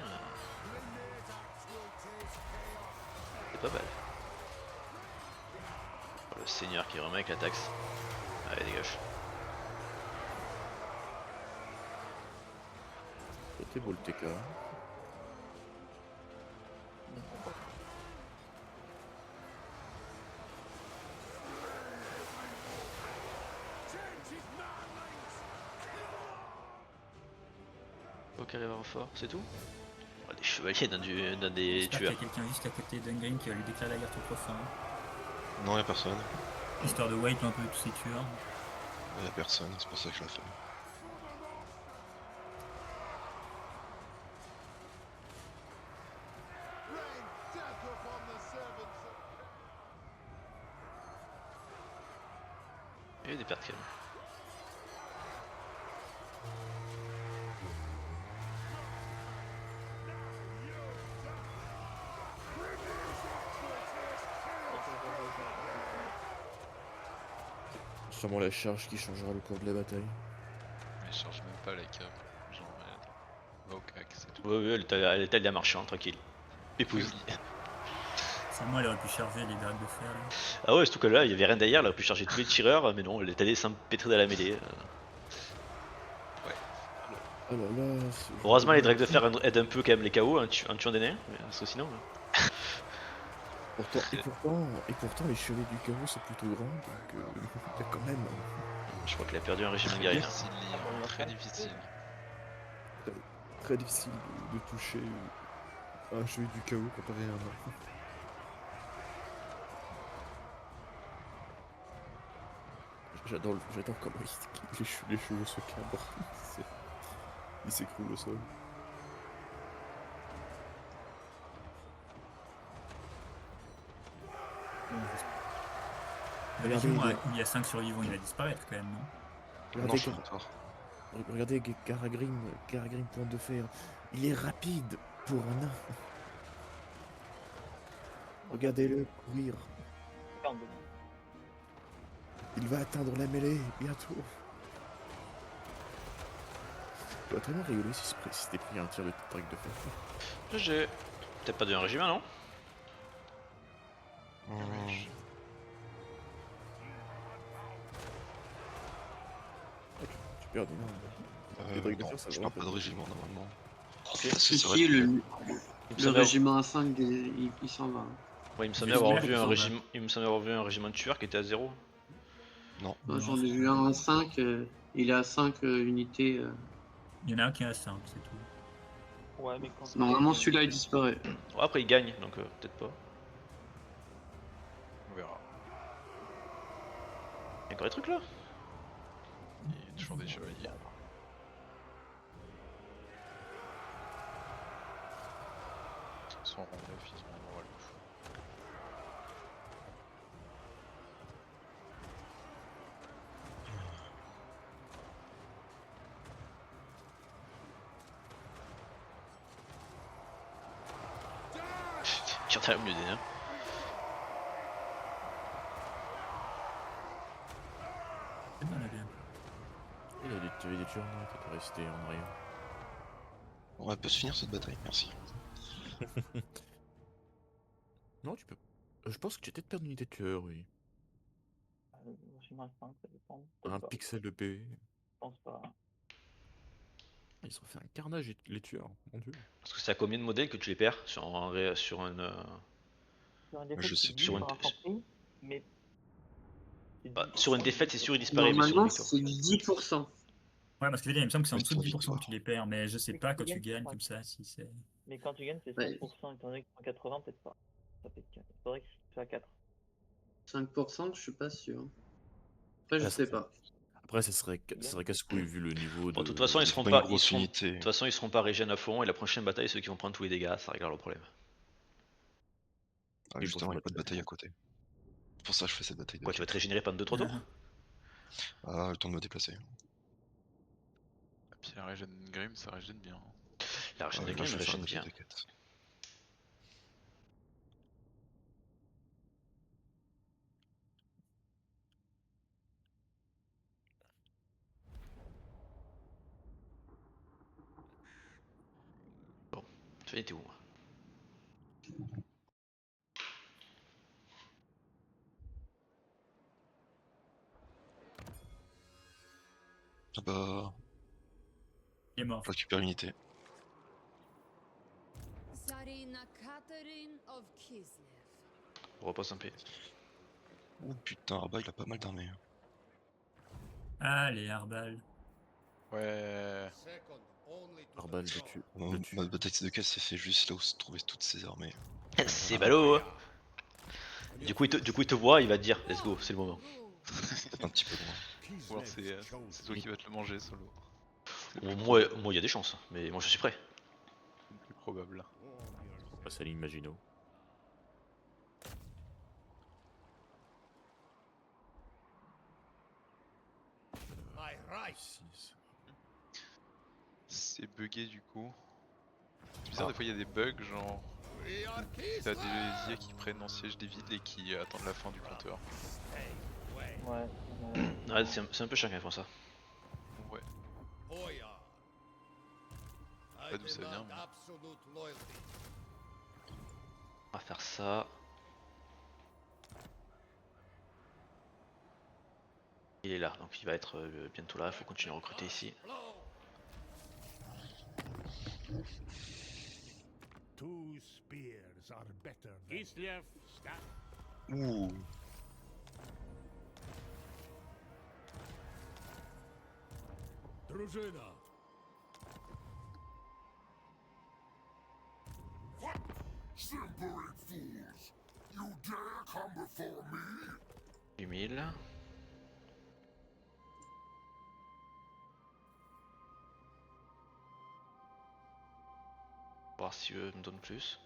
c'est pas mal. Oh, le seigneur qui remet avec la taxe. Allez, dégage. C'était beau le TK. Ok, arrive à renfort, c'est tout? Oh, des chevaliers dans des J'espère qu'il y tueurs. a quelqu'un juste à côté d'Ungrim qui va lui déclarer la guerre tout profond. Non, y'a personne. Histoire de wipe un peu tous ces tueurs. Y'a personne, c'est pour ça que je la fais. Il y a eu des pertes quand même. Sûrement la charge qui changera le cours de la bataille. Mais je change même pas la cave. Genre, va au cac, c'est tout. Oui, oui, elle est bien marchand, tranquille. Épouse. C'est moi, elle aurait pu charger les dagues de fer. Là. Ah ouais, surtout que là, il y avait rien derrière, elle aurait pu charger tous les tireurs, mais non, elle est allée s'empêtrer dans la mêlée. Oh là là. Heureusement, les Drakes de fer aident un peu quand même les KO en tuant des nains, parce que sinon. Pourtant, les chevaliers du chaos sont plutôt grands, donc il y a quand même Je crois qu'il a perdu un régiment de Très guerriers. difficile, Liam, très difficile. très difficile de toucher un chevalier du chaos comparé à un nain. J'adore comment les chevaux se cabrent. Ils s'écroulent au sol. Le Regardez, régiment où il y a 5 survivants, il va disparaître quand même, non? Non, Regardez, je suis d'accord. regardez Garagrim pointe de fer. Il est rapide pour un nain. Regardez-le courir. Il va atteindre la mêlée bientôt. Tu vas tellement rigoler si t'es pris un tir de Drake de fer. GG. Peut-être pas de un régiment, non? Tu perds des nains. Les Drake de Non, fer, ça je va perds pas de régiment normalement. Si, c'est vrai si, que- le Il me semblait régiment A5, il s'en va. Ouais, il me semblait Mais avoir c'est vu bien, un ça, régiment. Il me semblait avoir vu un régiment de tueurs qui était à 0. Non. Moi, Non, j'en ai c'est vu pas un bien. A5, il est à 5 unités. Il y en a un qui est à 5, c'est tout. Ouais, mais quand Normalement, celui-là, il disparaît. Bon, après, il gagne, donc peut-être pas. On verra. Il y a encore des trucs là? Il y a toujours des chevaliers. Son rang 9, ils ont un rôle de fou. Qui entend mieux des nains. C'est bien, là, bien. Il y avait des tueurs noirs qui étaient restés en arrière. On peut se finir cette bataille, merci. Non, tu peux. Je pense que tu as peut-être perdu une unité de tueur, oui. Régiment 5, ça dépend. Un Pas, pixel de PV. je pense pas. Ils se sont fait un carnage, les tueurs, mon dieu. Parce que c'est à combien de modèles que tu les perds sur une. Sur une Je défaite, sais c'est plus. 10 par infanterie, mais. Bah, sur une défaite, c'est sûr, il disparaît, mais sur une Normalement, victoire. c'est 10%. Ouais, parce que il me semble que c'est en Oui, dessous de sur 10% victoire. que tu les perds, mais je sais Mais pas quand quand tu tu gagnes, gagnes c'est comme ça, si c'est. Mais quand tu gagnes, c'est Ouais. 5%, étant donné que 180, peut-être pas. Ça fait 4. Il faudrait que ce soit 4. 5%, je suis pas sûr. Après, je Ah, sais pas. Après, ça serait casse-couille vu le niveau Bon, de. de toute façon, ils C'est seront pas pas. une grosse unité. De toute façon, ils seront pas régène à fond, et la prochaine bataille, ceux qui vont prendre tous les dégâts, ça réglera le problème. Ah, Oui, justement, il n'y a pas de bataille. bataille à côté. C'est pour ça que je fais cette bataille de Quoi, tu vas te 4. régénérer pendant 2-3 tours? Ah, le temps de me déplacer. Et puis la régène Grim, ça régène bien. La régène de Là, Grim, je elle vais faire une régène bataille bien. de 4. Bon, tu étais où? Ah bah, Il est mort. je récupère l'unité. Tsarina Catherine of Kislev. Repose en paix. Oh putain, Arba il a pas mal d'armées. Allez, Arbal. Ouais. Second only to Arbal the de throne. tu. Ma ma bataille de 4 s'est fait juste là où se trouvaient toutes ces armées. C'est ballot, hein. Du coup, il te voit, il va te dire, let's go, c'est le moment. Peut-être un petit peu loin. Ou alors c'est toi qui vas te le manger solo. C'est le Bon, plus moi, il y a des chances, mais moi, je suis prêt. le plus probable. On passe à ligne Maginot. My right. 6. C'est bugué du coup. C'est bizarre, des fois il y a des bugs, genre We are t'as Kislev. des IA qui prennent en siège des villes et qui attendent la fin du compteur. Ouais. Ouais, c'est un peu chiant quand ils font ça. Ouais. Boyar. I Pas d'où ça demand vient, mais- absolute loyalty. On va faire ça. Il est là, donc il va être bientôt là, il faut continuer à recruter ici. Two spears are better than... Kislev, stand. Ouh. Drużyna! Simpering fools! You dare come before me? 8000. Voir si eux me donnent plus.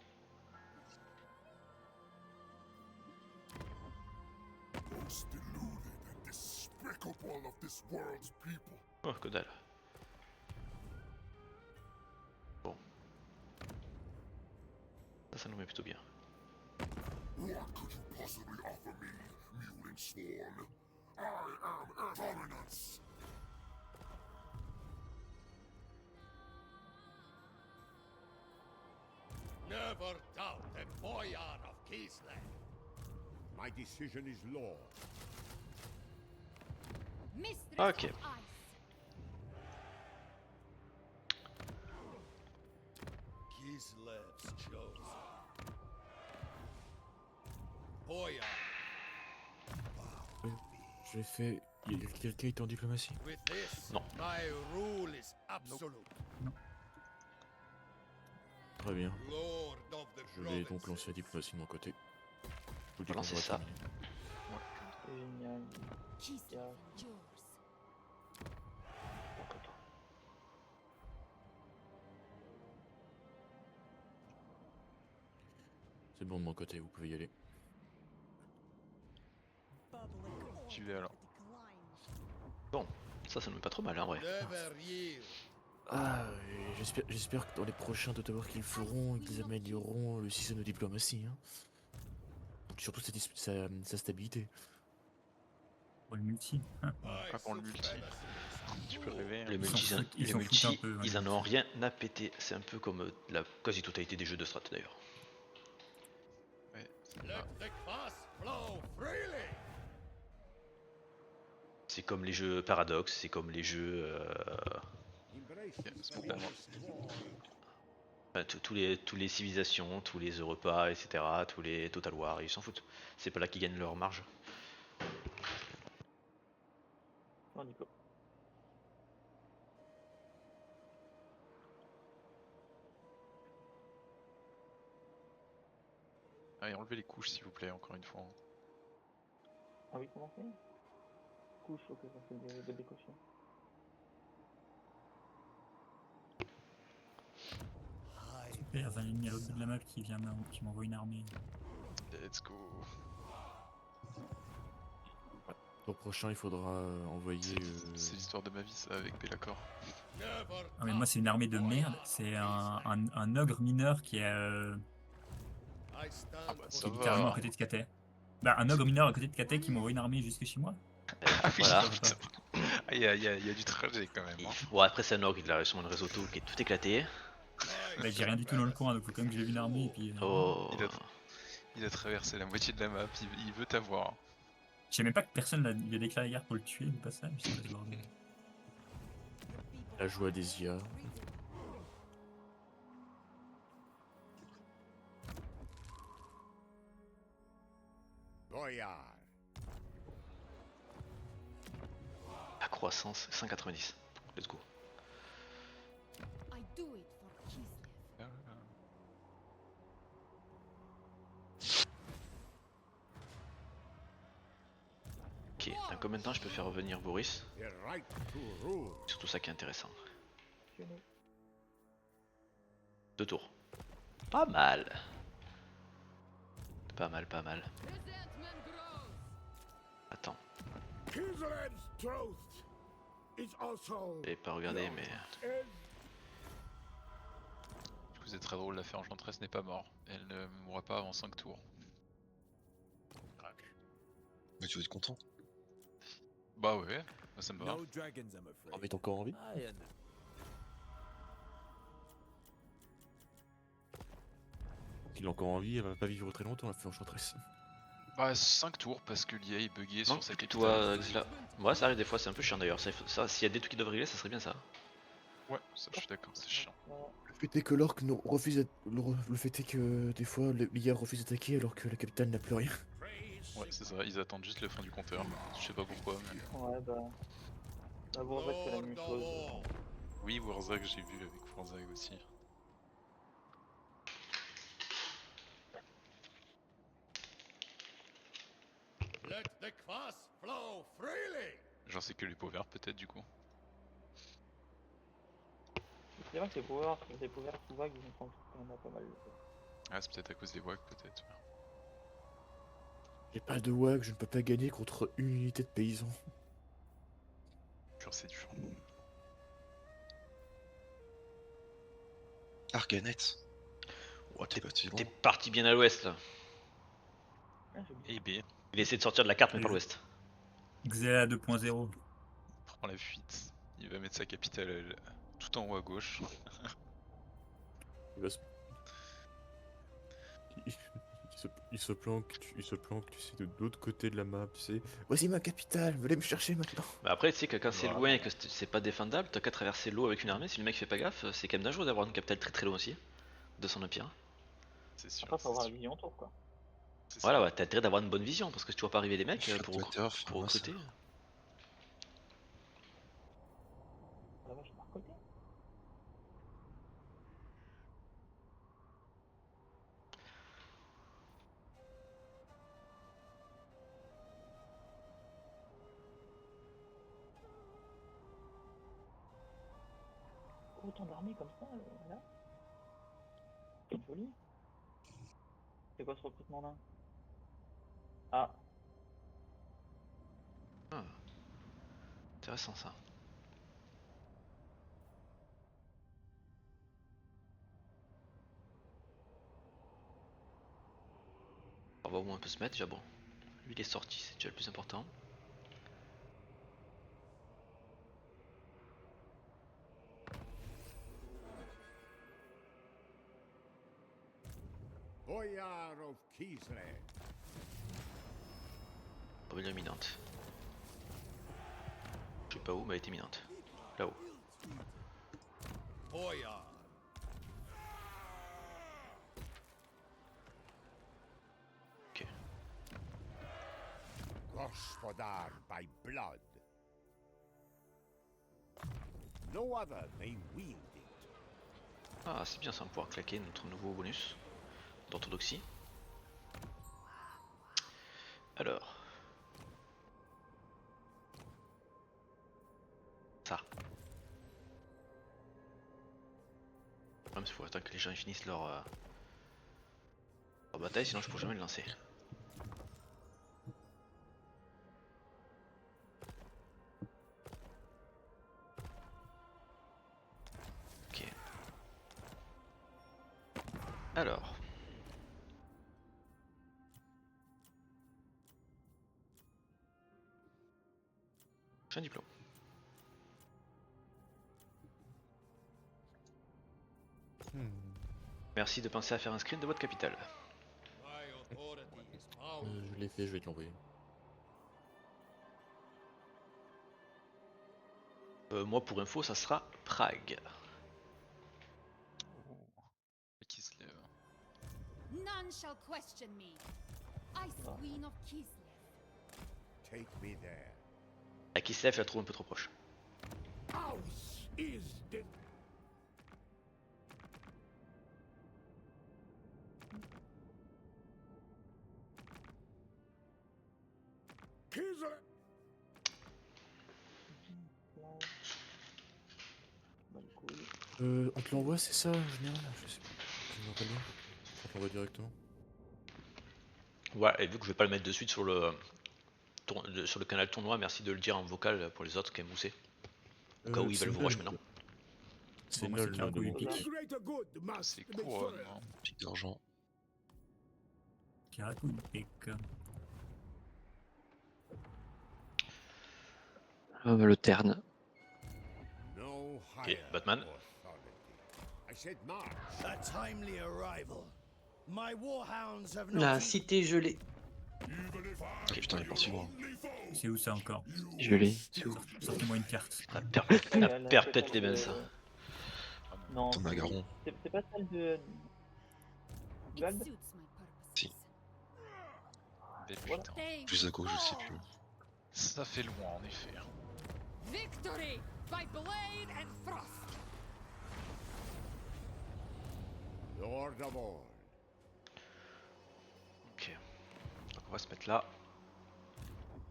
Most deluded and despicable of this world's people. Oh, que dalle. Bon. Ça nous met plutôt bien. What could you possibly offer me, mewling sworn? I am dominance! Never doubt the Boyar of Kislev. My decision is law. Mistress Okay. of ice. Kislev's chosen. Boyar, J'ai fait. Il y a quelqu'un qui était en diplomatie. with this, No. my rule is absolute. Très bien. Lord of the Je vais donc provinces. lancer la diplomatie de mon côté. Je vous dis On va quand lancer on ça. va terminer. Génial. Kislev yours. C'est bon de mon côté, vous pouvez y aller. J'y vais alors. Ça nous met pas trop mal, hein, en vrai. Never yield. Ah, j'espère que dans les prochains Tower qu'ils feront, ils amélioreront le système de diplomatie. Hein. Surtout sa stabilité. Pour le multi. Hein. Pas pour le multi. Tu peux rêver. hein. Les multis, s'en foutent- ils les s'en foutent multis, un peu, ouais, ils en les ont multis. rien à péter. C'est un peu comme la quasi-totalité des jeux de strat d'ailleurs. Ouais, c'est Let pas- the kvass flow freely. C'est comme les jeux Paradox, c'est comme les jeux. Embrace Ok, c'est bon pour moi. Enfin, tous les civilisations, tous les Europa, etc., tous les Total War, ils s'en foutent. C'est pas là qu'ils gagnent leur marge. Non, Nico. Allez, enlevez les couches s'il vous plaît, encore une fois. Ah oui, comment c'est? Couche, ok, ça fait des décochons. Il y a un ennemi à l'autre bout de la map qui m'envoie une armée. Let's go. Au prochain, il faudra envoyer. C'est l'histoire de ma vie ça avec Bellacor. Never Ah mais moi c'est une armée de merde, c'est un ogre mineur qui est, I stand Ah bah, for ça qui est va. littéralement à côté de Katé. Bah un ogre mineur à côté de Katé qui m'envoie une armée jusque chez moi. Voilà. Ah, il y a du trajet quand même. Hein. Bon, après, c'est un orgue, il a sûrement une réseau qui est tout éclaté. Bah j'ai rien du tout dans le coin donc faut quand même que j'ai une armée et puis. Oh. Il a traversé la moitié de la map, il veut t'avoir. Je sais même pas que personne lui a déclaré guerre pour le tuer au passage. C'est pas ce bordel. La joie des IA. Boyar. La croissance, 190. Let's go. I do it for Kislev. Ok, dans combien de temps je peux faire revenir Boris? The right to rule. C'est surtout ça qui est intéressant. chez nous. 2 tours. Pas mal. Pas mal, pas mal. Resentment grows. Attends, Kislev's truth is also j'avais pas regardé, mais. Du coup, c'est très drôle, la fée enchanteresse n'est pas mort. Elle ne mourra pas avant 5 tours. Mais tu vas être content. Bah ouais, moi, ça me va. no dragons, I'm afraid. Oh, mais t'es encore en vie? Il est encore en vie, elle va pas vivre très longtemps, la fée enchanteresse. Bah 5 tours parce que l'IA est bugué Non, sur sa toi, capitale. Xila. Ouais, ça arrive des fois, c'est un peu chiant d'ailleurs. Ça, s'il y a des trucs qui doivent régler, ça serait bien ça. Ouais, ça je suis d'accord, c'est chiant. Le fait est que l'orque refuse le fait est que des fois les gars refusent d'attaquer alors que la capitale n'a plus rien. Ouais, c'est ça, ils attendent juste la fin du compteur. Je sais pas pourquoi, mais. Ouais, bah. Bah, vous en faites la même chose. Oui, Warzag, j'ai vu avec Warzag aussi. Let the kvass flow freely. J'en sais que les pots verts peut-être du coup. C'est vrai que les pouvoirs sous vagues, ils ont quand même pas mal. Ah, c'est peut-être à cause des wags peut-être. J'ai pas de wag, je ne peux pas gagner contre une unité de paysans. Pur, c'est dur. Arganet. Oh, T'es pas si T'es loin. parti bien à l'ouest là. Et B, Il essaie de sortir de la carte mais par l'ouest. Xela 2.0. prend la fuite. Il va mettre sa capitale tout en haut à gauche. Il va se... il se planque, tu sais, de l'autre côté de la map, tu sais. Voici ma capitale, venez me chercher maintenant. Bah après, tu sais que quand c'est Voilà. loin et que c'est pas défendable, t'as qu'à traverser l'eau avec une armée. Si le mec fait pas gaffe, c'est quand même dangereux d'avoir une capitale très très loin aussi de son empire. C'est sûr. Après, faut avoir c'est la sûr. vision autour, quoi. C'est Voilà, ça. ouais, t'as intérêt d'avoir une bonne vision parce que si tu vois pas arriver des mecs Faites-toi gaffe, pour mince. recruter. Ah la vache, on a recruté. Autant d'armées comme ça, là. C'est joli. C'est quoi ce recrutement là? Ah, Ah, intéressant ça. On va au moins un peu se mettre déjà bon. Lui il est sorti, c'est déjà le plus important. Boyar of Kislev. Rébellion imminente. Je sais pas où mais elle est imminente. Là-haut. Boyar. Ok. Gospodar by blood. No other may wield it. Ah c'est bien ça, on va pouvoir claquer notre nouveau bonus d'orthodoxie. Alors. Ça. Le problème c'est qu'il faut attendre que les gens finissent leur bataille, sinon je pourrais jamais le lancer. Ok. Alors. J'ai un diplôme. Merci de penser à faire un screen de votre capitale. My authority is power. Je l'ai fait, je vais te l'envoyer. Moi pour info ça sera Prague. Qui se lève. None shall question me. Ice Queen of Kislev. Take me there. La Kislev je la trouve un peu trop proche. House is the Kislev. bah du coup, On te l'envoie, c'est ça, en général? Je sais pas. Je me rappelle bien. On te l'envoie directement. Ouais, et vu que je vais pas le mettre de suite sur sur le canal tournoi, merci de le dire en vocal pour les autres qui aiment mousser. Au cas où ils veulent vous rush maintenant. C'est Bon, moi, nul, c'est un coup le épique. The greater good must C'est be court, served. non? Pique d'argent. Pirate épique. Le terne. No Ok, higher Batman. authority. I said march. A timely arrival. My warhounds have La not cité gelée. Putain, il est parti loin. C'est où ça encore? Gelée. C'est où? Sortez-moi une carte. La perpète les mêmes ça. Non, Ton agaron. c'est pas celle de It Duald. suits my purposes. Si. Et Voilà. putain, They Plus à gauche, je sais fall. plus. ça fait loin en effet. Victory by blade and thrust. Lord of all. Ok. Donc on va se mettre là.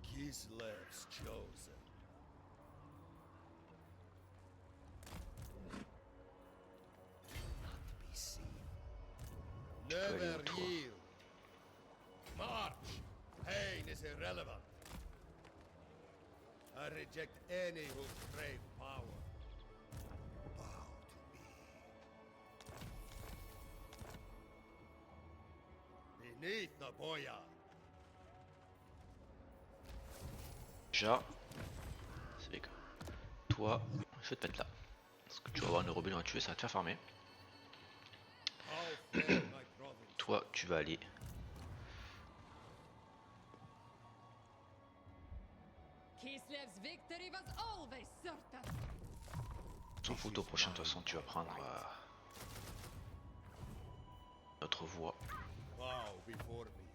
Kislev's chosen. Not to be seen. peux aller Never où, toi? yield. March. Pain is irrelevant. I reject any who crave power. Bow to me. Beneath the boyard. Déjà, c'est les gars. Toi, je vais te mettre là. Parce que tu vas avoir une rebelle à tuer, ça va te faire farmer. How fall my province? Toi, tu vas aller. Kislev's victory was always certain. S'en fout, au prochain, de toute façon, tu vas prendre notre voie. Bow before me.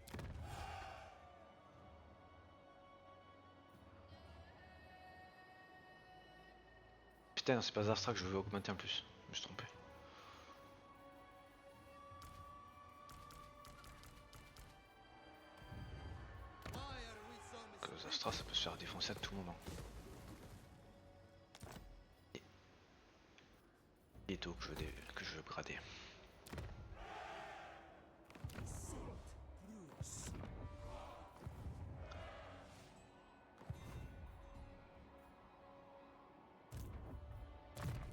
Putain, c'est pas Zastra que je veux augmenter en plus. Je me suis trompé. Why are we so Que Zastra, ça peut se faire défoncer à tout moment. Et tôt que je veux grader.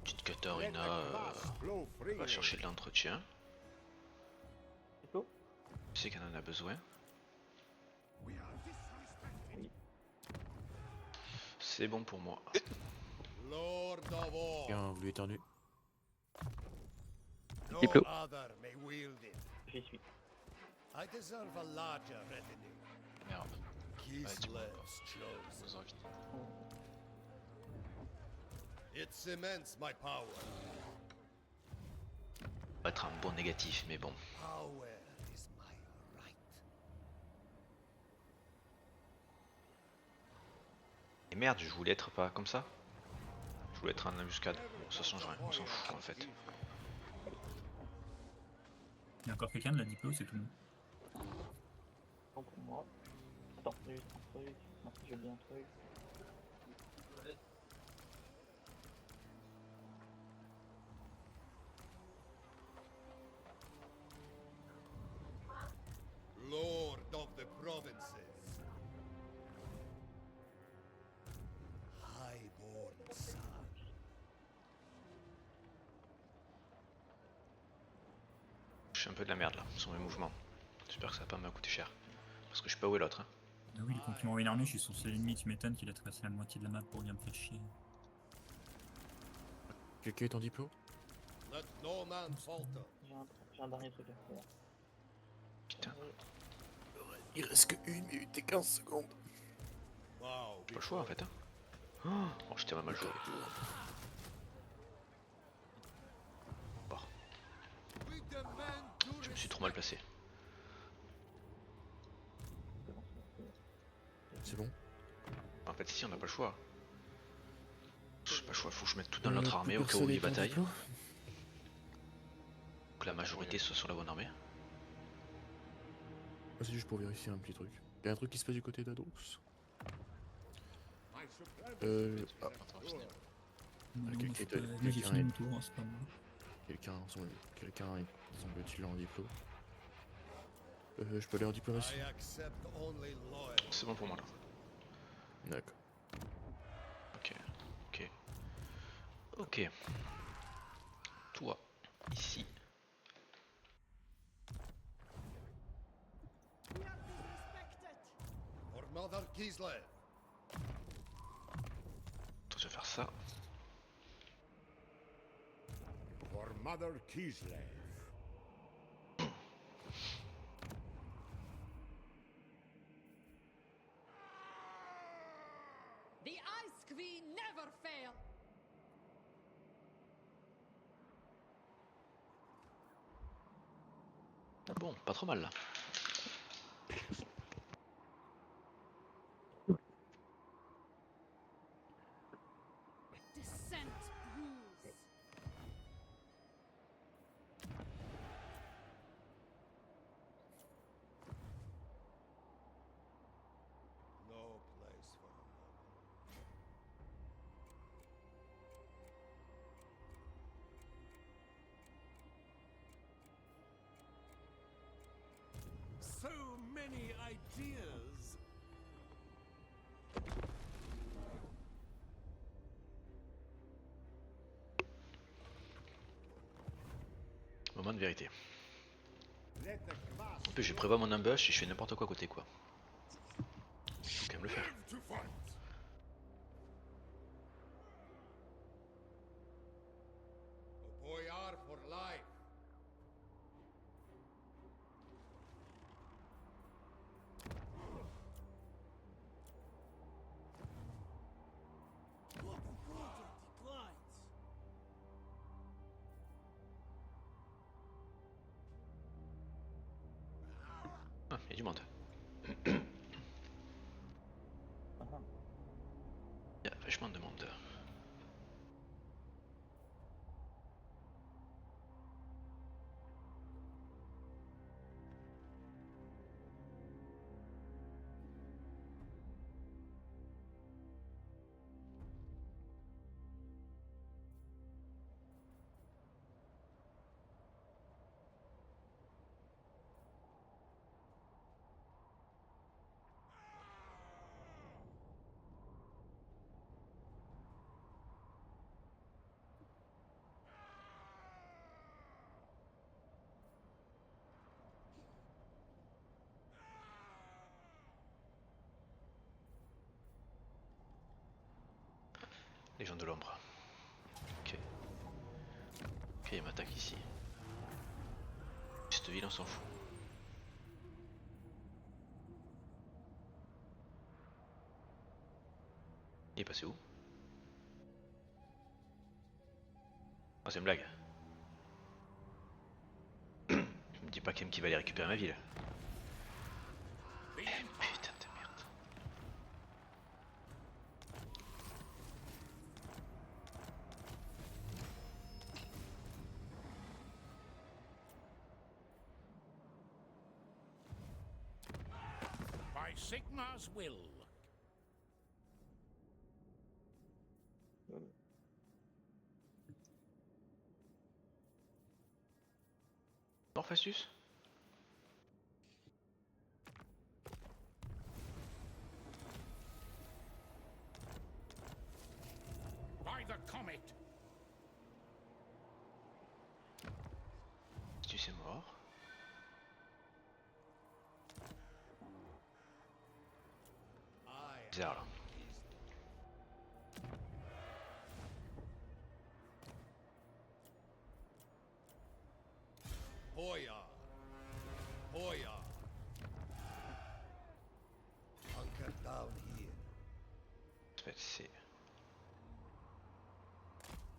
Petite Katarina Flow free. va chercher de l'entretien. C'est tout. Tu sais qu'elle en a besoin. We are disrespected. C'est bon pour moi. Lord of all. Quelqu'un voulu éternuer. No Diplo. other may wield it. J'y suis. I deserve a larger retinue. Merde, Kislev's vous chosen. invite. It cements my power. Va être un bon négatif, mais bon. Power is my right. Et merde, je voulais être pas comme ça. Je voulais être en embuscade. Bon, ça change rien, on s'en fout en fait. Il y a encore quelqu'un de la diplo, c'est tout le monde. Donc pour moi. Attends, j'ai juste un truc. Non, j'ai oublié un truc. Lord of the provinces. Highborn son. Je suis un peu de la merde là, sur mes mouvements. J'espère que ça va pas me coûter cher. Parce que je sais pas où est l'autre. Hein. Ah oui, le compliment énervé, je suis son seul ennemi, tu m'étonnes qu'il a traversé la moitié de la map pour venir me faire chier. Quelqu'un est en diplo? Let no man falter. J'ai un dernier truc à faire. Putain, Il reste que 1 minute et 15 secondes. Bow pas le choix en fait. Hein. Oh, j'étais mal joué. Bon, We demand je me suis trop mal placé. C'est bon? En fait, si, on n'a pas le choix. J'ai pas le choix, faut que je mette tout dans notre armée au cas où il il bataille. Que la majorité soit sur la bonne armée. C'est juste pour vérifier un petit truc. Il y a un truc qui se passe du côté d'Adros. My supreme Ah, Attends, finis. Non, quelqu'un moi, c'est était- pas- moi, j'ai quelqu'un fini est- mon tour, hein, c'est pas moi. quelqu'un semble-t-il en diplo. Je peux aller en diplomatie? I accept only loyal. C'est bon pour moi là. D'accord. Ok, ok. Ok. Toi, ici. We are disrespected. For Mother Kislev. Toi, tu vas faire ça. for Mother Kislev. The Ice Queen never fail. Bon, pas trop mal là. Descent rules. No place for a noble. So many ideas. Moment de vérité. Let the glass En plus, je prévois mon ambush et je fais n'importe quoi à côté quoi. Faut quand même le faire. Live to fight. A boyar for life. Ah, il y a du monde. Il y a vachement de monde. Les gens de l'ombre. Ok. Ok, il m'attaque ici. Cette ville, on s'en fout. Il est passé où? Ah, c'est une blague. Je me dis pas qu'il va aller récupérer ma ville. Putain de merde. by Sigmar's will. Morphasus? By the comet. Tu c'est mort. Bizarre là. Boyar. Boyar. Hunker down here. C'est...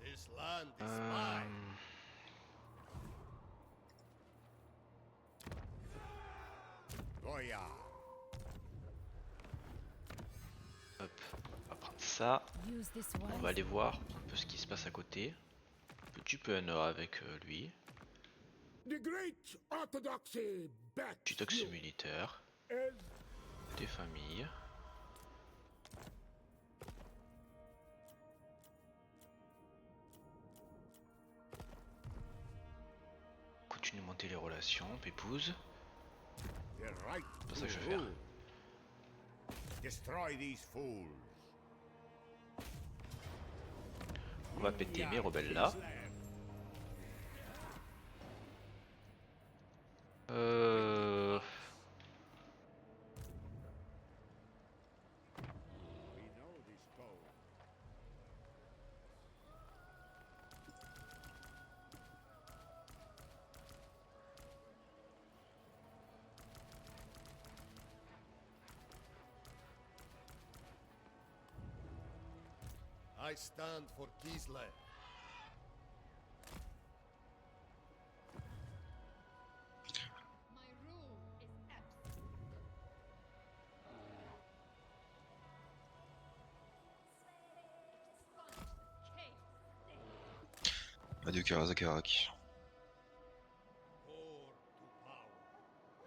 This land is mine. Goya. Hop, on va prendre ça. Use this On va wisely. aller voir un peu ce qui se passe à côté. Petit peu un avec lui. The great orthodoxy backs Petit axe you. militaire. As Des familles. Continue de monter les relations, Pépouze. the right C'est ça que je to vais faire. rule. Destroy these fools. On va péter mes rebelles là. We know this code. I stand for Kislev. Adieu Karazakarak.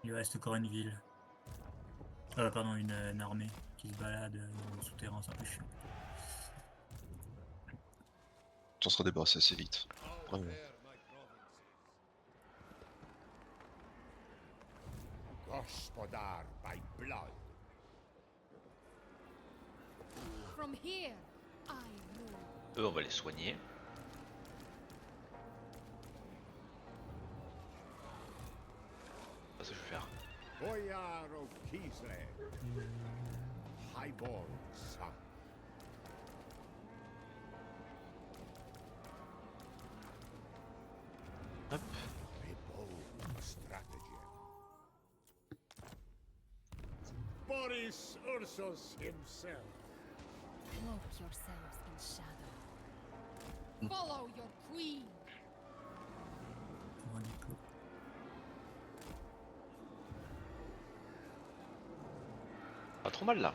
Il lui reste encore une ville. Pardon, une armée qui se balade dans le souterrain, c'est un peu chiant. On sera débarrassé assez vite. Vraiment. Gospodar by blood. From here, I rule. Eux, on va les soigner. Ça, je vais faire. Boyar of Kislev. Highborn son. Hop. A bold stratagem. Boris Ursus himself. Cloak yourselves in shadow. Follow your queen. Pour un dépôt. Pas trop mal là.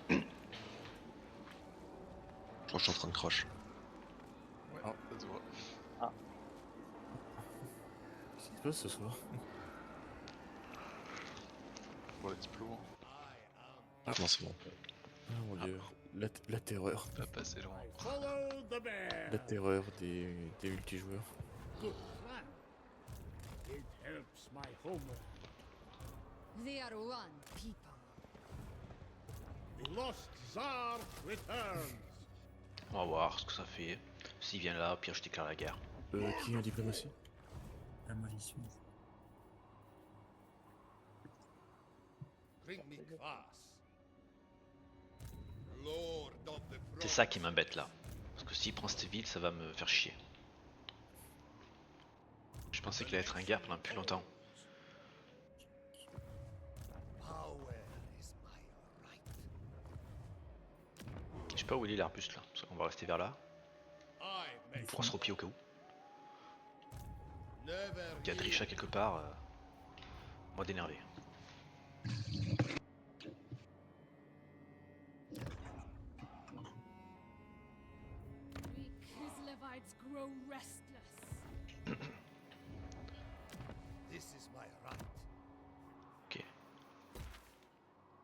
Je crois que je suis en train de crash. Ouais, Ah. ça se voit. Qu'est-ce qui se passe ce soir? Pour le diplôme, Ah non, c'est bon. Ah mon dieu, la terreur. pas passer loin. Follow the bear. La terreur des multijoueurs. Good plan. It helps my homeland. They are one people. The lost Tsar returns. On va voir ce que ça fait. S'il vient là, au pire je déclare la guerre. Qui est en diplomatie? Moi j'y suis. Bring me Kvass. Lord of the C'est ça qui m'embête là. Parce que s'il prend cette ville, ça va me faire chier. Je pensais qu'il allait être en guerre pendant plus longtemps. power is my right. Je sais pas où il est l'arbuste là. Parce qu'on va rester vers là. I On may pourra se replier au cas où. never Il y a Drisha quelque part. Moi d'énervé. We Kislevites grow restless. This is my right. Ok.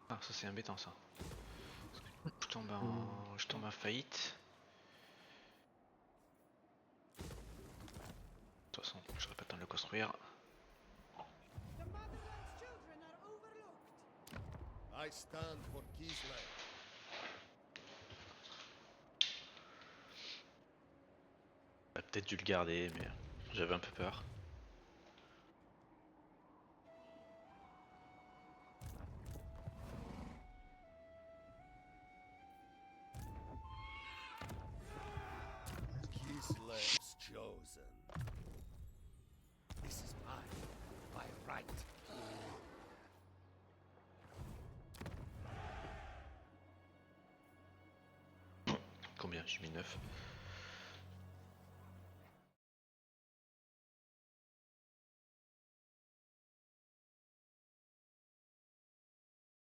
Ah ça c'est embêtant ça. Je tombe en faillite. De toute façon, j'aurais pas le temps de le construire. The motherland's children are overlooked. I stand for Kislev. J'aurais peut-être dû le garder, mais j'avais un peu peur. Kislev's chosen. This is my right. Combien? J'ai mis 9.